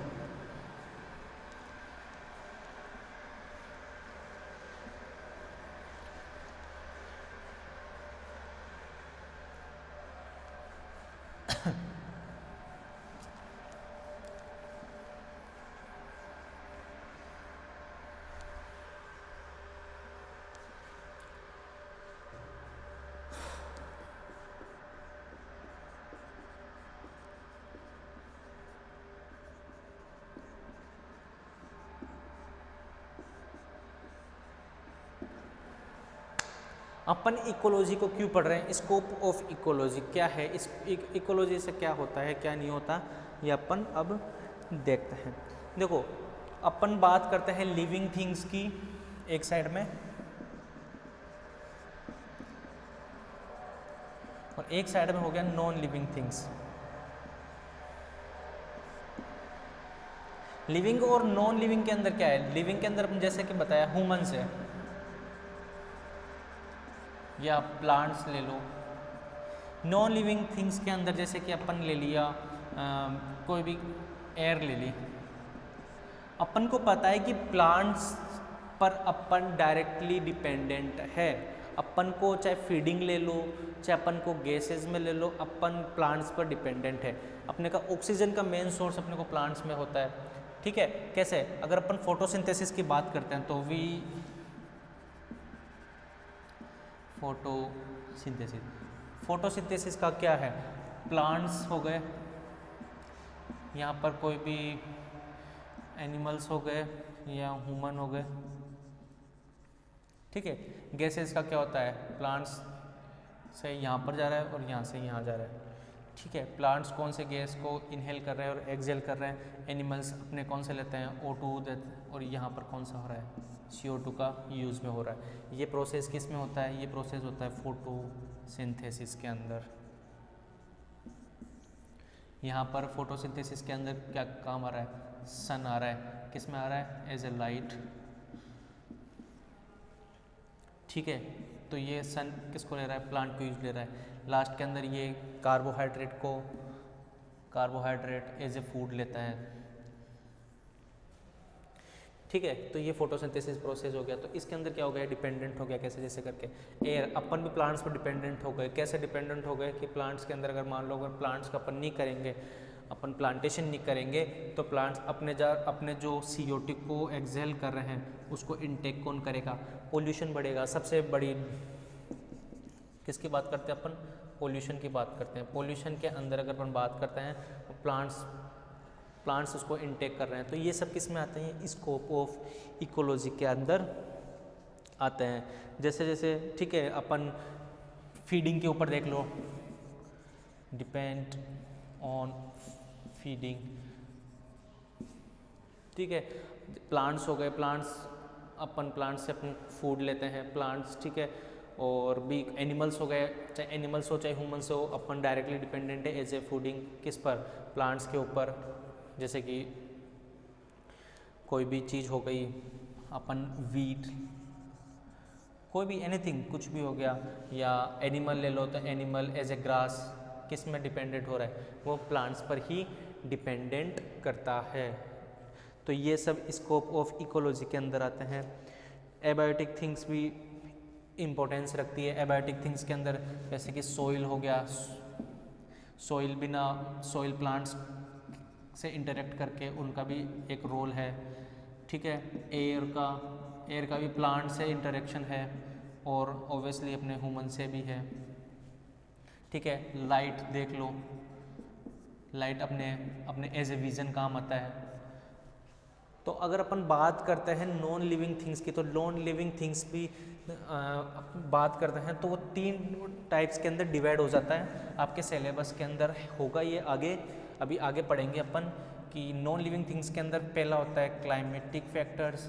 upon ecology को क्यों पढ़ रहे हैं, स्कोप ऑफ इकोलॉजी क्या है, इस इकोलॉजी से क्या होता है क्या नहीं होता, ये अपन अब देखते हैं। देखो अपन बात करते हैं लिविंग थिंग्स की एक साइड में, और एक साइड में हो गया नॉन लिविंग थिंग्स। लिविंग और नॉन लिविंग के अंदर क्या है, लिविंग के अंदर अपन जैसे कि बताया ह्यूमन्स है, या प्लांट्स ले लो। नॉन लिविंग थिंग्स के अंदर जैसे कि अपन ले लिया कोई भी एयर ले ली, अपन को पता है कि प्लांट्स पर अपन डायरेक्टली डिपेंडेंट है। अपन को चाहे फीडिंग ले लो, चाहे अपन को गैसेस में ले लो, अपन प्लांट्स पर डिपेंडेंट है। अपने का ऑक्सीजन का मेन सोर्स अपने को प्लांट्स में होता है, ठीक है। कैसे, अगर अपन फोटोसिंथेसिस की बात करते हैं तो फोटोसिंथेसिस का क्या है, प्लांट्स हो गए, यहाँ पर कोई भी एनिमल्स हो गए या ह्यूमन हो गए, ठीक है। गैसेस का क्या होता है, प्लांट्स से यहाँ पर जा रहा है और यहाँ से यहाँ जा रहा है, ठीक है। प्लांट्स कौन से गैस को इनहेल कर रहे हैं और एक्सहेल कर रहे हैं, एनिमल्स अपने कौन से लेते हैं O2 देते, और यहाँ पर कौन सा हो रहा है CO2 का यूज़ में हो रहा है। ये प्रोसेस किस में होता है, ये प्रोसेस होता है फोटोसिंथेसिस के अंदर। यहाँ पर फोटोसिंथेसिस के अंदर क्या काम आ रहा है, सन आ रहा है, किस में आ रहा है, एज ए लाइट, ठीक है। तो ये सन किसको ले रहा है, प्लांट को यूज ले रहा है। लास्ट के अंदर ये कार्बोहाइड्रेट एज ए फूड लेता है, ठीक है। तो ये फोटोसिंथेसिस प्रोसेस हो गया। तो इसके अंदर क्या हो गया, डिपेंडेंट हो गया, कैसे जैसे करके एयर, अपन भी प्लांट्स पर डिपेंडेंट हो गए। कैसे डिपेंडेंट हो गए कि प्लांट्स के अंदर अगर मान लो अगर प्लांट्स का अपन नहीं करेंगे, अपन प्लांटेशन नहीं करेंगे, तो प्लांट्स अपने जो CO2 को एक्सहेल कर रहे हैं उसको इनटेक कौन करेगा, पोल्यूशन बढ़ेगा। सबसे बड़ी किसकी बात करते हैं अपन, पोल्यूशन की बात करते हैं। पोल्यूशन के अंदर अगर अपन बात करते हैं तो प्लांट्स उसको इनटेक कर रहे हैं। तो ये सब किस में आते हैं, स्कोप ऑफ इकोलॉजी के अंदर आते हैं। जैसे जैसे ठीक है, अपन फीडिंग के ऊपर देख लो, डिपेंड ऑन फीडिंग, ठीक है। प्लांट्स हो गए, अपन प्लांट्स से अपन फूड लेते हैं, प्लांट्स, ठीक है। और भी एनिमल्स हो गए, चाहे एनिमल्स हो चाहे ह्यूमन्स हो, अपन डायरेक्टली डिपेंडेंट है एज ए फूडिंग किस पर, प्लांट्स के ऊपर। जैसे कि कोई भी चीज़ हो गई, अपन वीट, कोई भी एनीथिंग, कुछ भी हो गया, या एनिमल ले लो तो एनिमल एज ए ग्रास किस में डिपेंडेंट हो रहा है, वो प्लांट्स पर ही डिपेंडेंट करता है। तो ये सब स्कोप ऑफ इकोलॉजी के अंदर आते हैं। एबायोटिक थिंग्स भी इम्पोर्टेंस रखती है। एबायोटिक थिंग्स के अंदर जैसे कि सॉइल हो गया, सॉइल प्लांट्स से इंटरेक्ट करके उनका भी एक रोल है, ठीक है। एयर का एयर का भी प्लांट से इंटरेक्शन है और ऑब्वियसली अपने ह्यूमन से भी है। ठीक है, लाइट देख लो, लाइट अपने अपने एज ए विजन काम आता है। तो अगर अपन बात करते हैं नॉन लिविंग थिंग्स की, तो नॉन लिविंग थिंग्स भी बात करते हैं तो वो 3 टाइप्स के अंदर डिवाइड हो जाता है। आपके सिलेबस के अंदर होगा ये, आगे अभी आगे पढ़ेंगे अपन कि नॉन लिविंग थिंग्स के अंदर पहला होता है क्लाइमेटिक फैक्टर्स,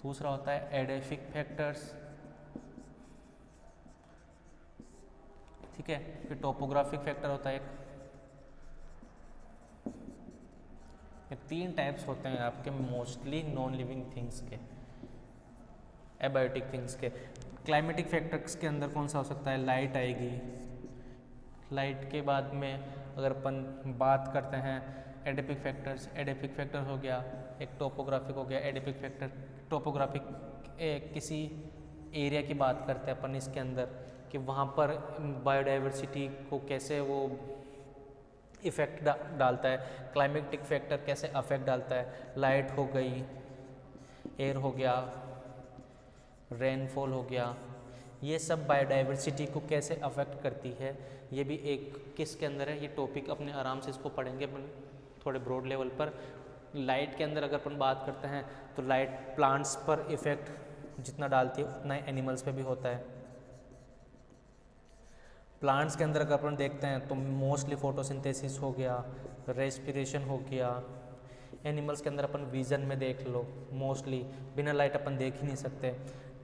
दूसरा होता है एडेफिक फैक्टर्स, ठीक है, फिर टोपोग्राफिक फैक्टर होता है एक। ये 3 टाइप्स होते हैं आपके मोस्टली नॉन लिविंग थिंग्स के, एबायोटिक थिंग्स के। क्लाइमेटिक फैक्टर्स के अंदर कौन सा हो सकता है? लाइट आएगी। लाइट के बाद में अगर अपन बात करते हैं एडेपिक फैक्टर्स, एडेपिक फैक्टर हो गया एक, टोपोग्राफिक हो गया एडेपिक फैक्टर। टोपोग्राफिक किसी एरिया की बात करते हैं अपन इसके अंदर कि वहाँ पर बायोडाइवर्सिटी को कैसे वो इफ़ेक्ट डालता है। क्लाइमेटिक फैक्टर कैसे अफेक्ट डालता है, लाइट हो गई, एयर हो गया, रेनफॉल हो गया, ये सब बायोडाइवर्सिटी को कैसे अफेक्ट करती है, ये भी एक किसके अंदर है, ये टॉपिक अपने आराम से इसको पढ़ेंगे अपन थोड़े ब्रॉड लेवल पर। लाइट के अंदर अगर अपन बात करते हैं तो लाइट प्लांट्स पर इफ़ेक्ट जितना डालती है उतना ही एनिमल्स पे भी होता है। प्लांट्स के अंदर अगर अपन देखते हैं तो मोस्टली फोटोसिंथेसिस हो गया, रेस्पिरेशन हो गया। एनिमल्स के अंदर अपन विजन में देख लो, मोस्टली बिना लाइट अपन देख ही नहीं सकते,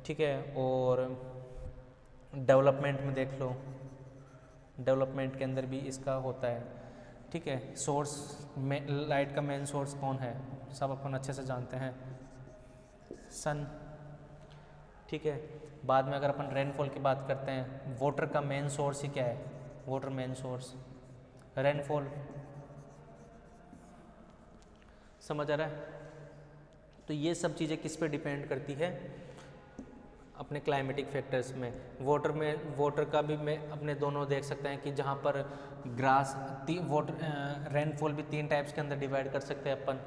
ठीक है। और डेवलपमेंट में देख लो, डेवलपमेंट के अंदर भी इसका होता है, ठीक है। सोर्स में लाइट का मेन सोर्स कौन है, सब अपन अच्छे से जानते हैं, सन, ठीक है। बाद में अगर अपन रेनफॉल की बात करते हैं, वाटर का मेन सोर्स ही क्या है, वाटर मेन सोर्स, रेनफॉल, समझ आ रहा है। तो ये सब चीज़ें किस पे डिपेंड करती है, अपने क्लाइमेटिक फैक्टर्स में। वाटर का भी मैं अपने दोनों देख सकते हैं कि जहाँ पर ग्रास वाटर रेनफॉल भी 3 टाइप्स के अंदर डिवाइड कर सकते हैं अपन।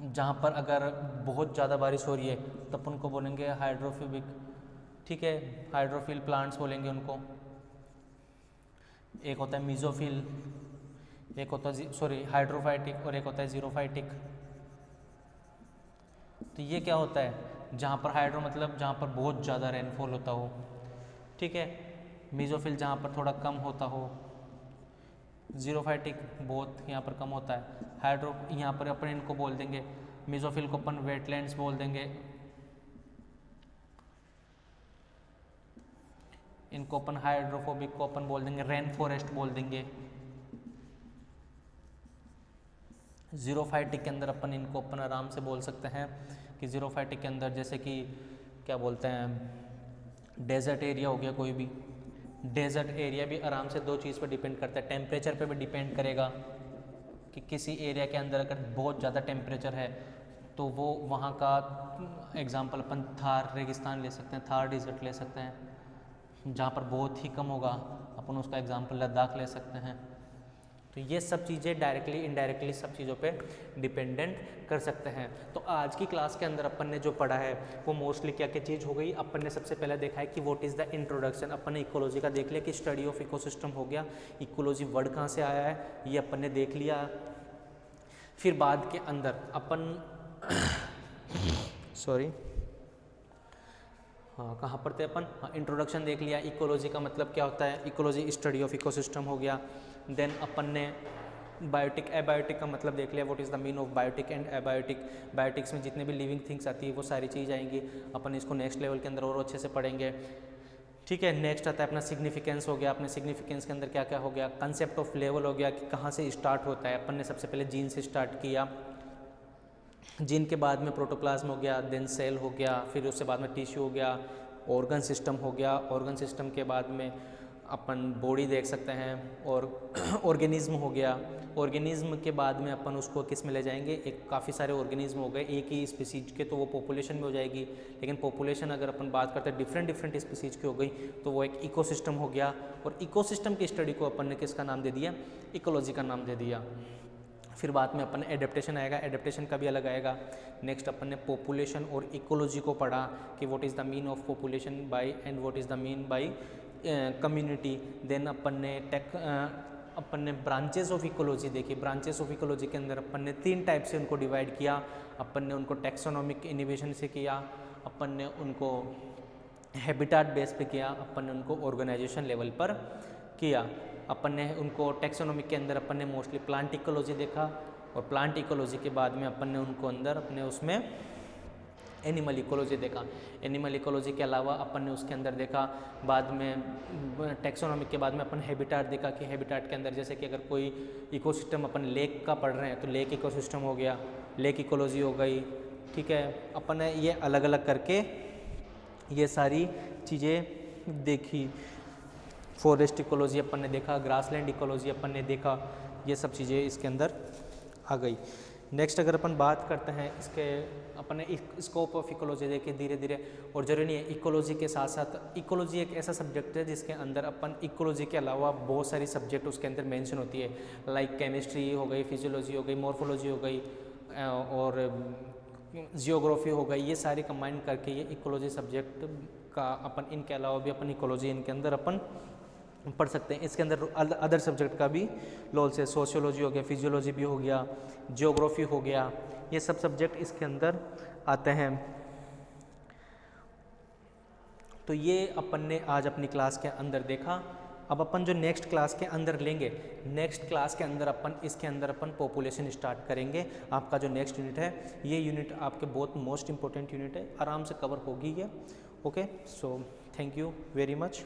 जहाँ पर अगर बहुत ज़्यादा बारिश हो रही है तो अपन को बोलेंगे हाइड्रोफोबिक, ठीक है, हाइड्रोफिल प्लांट्स बोलेंगे उनको। एक होता है मीजोफिल, एक होता है हाइड्रोफाइटिक और एक होता है जीरोफाइटिक। तो ये क्या होता है, जहाँ पर हाइड्रो मतलब जहाँ पर बहुत ज़्यादा रेनफॉल होता हो, ठीक है। मीजोफिल जहाँ पर थोड़ा कम होता हो, जीरोफाइटिक बहुत यहाँ पर कम होता है। हाइड्रो यहाँ पर अपन इनको बोल देंगे, मीजोफिल को अपन वेटलैंड्स बोल देंगे, इनको अपन हाइड्रोफोबिक को अपन बोल देंगे रेन फॉरेस्ट बोल देंगे। जीरोफाइटिक के अंदर अपन इनको अपन आराम से बोल सकते हैं कि जीरोफाइटिक के अंदर जैसे कि क्या बोलते हैं, डेजर्ट एरिया हो गया कोई भी। डेजर्ट एरिया भी आराम से 2 चीज़ पर डिपेंड करता है, टेम्परेचर पे भी डिपेंड करेगा कि किसी एरिया के अंदर अगर बहुत ज़्यादा टेम्परेचर है तो वो वहाँ का एग्जांपल अपन थार रेगिस्तान ले सकते हैं, थार डिजर्ट ले सकते हैं। जहाँ पर बहुत ही कम होगा अपन उसका एग्जांपल लद्दाख ले सकते हैं। तो ये सब चीज़ें डायरेक्टली इनडायरेक्टली सब चीज़ों पे डिपेंडेंट कर सकते हैं। तो आज की क्लास के अंदर अपन ने जो पढ़ा है वो मोस्टली क्या क्या चीज़ हो गई। अपन ने सबसे पहले देखा है कि व्हाट इज़ द इंट्रोडक्शन, अपन ने इकोलॉजी का देख लिया कि स्टडी ऑफ इकोसिस्टम हो गया, इकोलॉजी वर्ड कहाँ से आया है ये अपन ने देख लिया। फिर बाद के अंदर अपन सॉरी हाँ कहाँ पर थे अपन, हाँ इंट्रोडक्शन देख लिया, इकोलॉजी का मतलब क्या होता है, इकोलॉजी स्टडी ऑफ इकोसिस्टम हो गया। देन अपन ने बायोटिक एबायोटिक का मतलब देख लिया, what is the mean of biotic and abiotic. Biotics में जितने भी लिविंग थिंग्स आती है वो सारी चीज़ आएंगी, अपन इसको नेक्स्ट लेवल के अंदर और अच्छे से पढ़ेंगे, ठीक है। नेक्स्ट आता है अपना सिग्निफिकेंस हो गया, अपने सिग्निफिकेंस के अंदर क्या क्या हो गया, कंसेप्ट ऑफ लेवल हो गया कि कहाँ से स्टार्ट होता है। अपन ने सबसे पहले जीन से स्टार्ट किया, जीन के बाद में प्रोटोप्लाज्म हो गया, देन सेल हो गया, फिर उससे बाद में टिश्यू हो गया, ऑर्गन सिस्टम हो गया, ऑर्गन सिस्टम के बाद में अपन बॉडी देख सकते हैं, और ऑर्गेनिज्म हो गया, ऑर्गेनिज्म के बाद में अपन उसको किस में ले जाएंगे, एक काफ़ी सारे ऑर्गेनिज्म हो गए एक ही स्पीसीज के तो वो पॉपुलेशन में हो जाएगी, लेकिन पॉपुलेशन अगर अपन बात करते हैं डिफरेंट स्पीसीज की हो गई तो वो एक इकोसिस्टम हो गया। और इकोसिस्टम की स्टडी को अपन ने किसका नाम दे दिया, इकोलॉजी का नाम दे दिया। फिर बाद में अपन एडेप्टेशन आएगा, एडेप्टेशन का भी अलग आएगा। नेक्स्ट अपन ने पॉपुलेशन और इकोलॉजी को पढ़ा कि what is the mean of population by and what is the mean by community. Then अपन ने ब्रांचेस ऑफ इकोलॉजी देखी। ब्रांचेस ऑफ इकोलॉजी के अंदर अपन ने 3 टाइप से उनको डिवाइड किया। अपन ने उनको टैक्सोनॉमिक इनोवेशन से किया, अपन ने उनको हैबिटाट बेस पे किया, अपन ने उनको ऑर्गेनाइजेशन लेवल पर किया। अपन ने उनको टैक्सोनॉमिक के अंदर अपन ने मोस्टली प्लांट इकोलॉजी देखा, और प्लांट इकोलॉजी के बाद में अपन ने उनको अंदर अपने उसमें एनिमल इकोलॉजी देखा। एनिमल इकोलॉजी के अलावा अपन ने उसके अंदर देखा बाद में टैक्सोनॉमिक के बाद में अपन हैबिटाट देखा कि हैबिटाट के अंदर जैसे कि अगर कोई इकोसिस्टम अपन लेक का पढ़ रहे हैं तो लेक इकोसिस्टम हो गया, लेक इकोलॉजी हो गई, ठीक है। अपन ने ये अलग अलग करके ये सारी चीज़ें देखी। फॉरेस्ट इकोलॉजी अपन ने देखा, ग्रासलैंड इकोलॉजी अपन ने देखा, ये सब चीज़ें इसके अंदर आ गई। नेक्स्ट अगर अपन बात करते हैं इसके, अपन ने स्कोप ऑफ इकोलॉजी देखी धीरे धीरे। और जरूरी नहीं है, इकोलॉजी के साथ साथ इकोलॉजी एक ऐसा सब्जेक्ट है जिसके अंदर अपन इकोलॉजी के अलावा बहुत सारी सब्जेक्ट उसके अंदर मेंशन होती है, लाइक केमिस्ट्री हो गई, फिजियोलॉजी हो गई, मॉर्फोलॉजी हो गई और जियोग्राफी हो गई। ये सारी कंबाइन करके ये इकोलॉजी सब्जेक्ट का अपन, इनके अलावा भी अपन इकोलॉजी इनके अंदर अपन पढ़ सकते हैं। इसके अंदर अदर सब्जेक्ट का भी लोल से सोशियोलॉजी हो गया, फिजियोलॉजी भी हो गया, जियोग्राफी हो गया, ये सब सब्जेक्ट इसके अंदर आते हैं। तो ये अपन ने आज अपनी क्लास के अंदर देखा। अब अपन जो नेक्स्ट क्लास के अंदर लेंगे, नेक्स्ट क्लास के अंदर अपन इसके अंदर अपन पॉपुलेशन स्टार्ट करेंगे। आपका जो नेक्स्ट यूनिट है, ये यूनिट आपके बहुत मोस्ट इंपॉर्टेंट यूनिट है, आराम से कवर होगी ये। Okay, so thank you very much.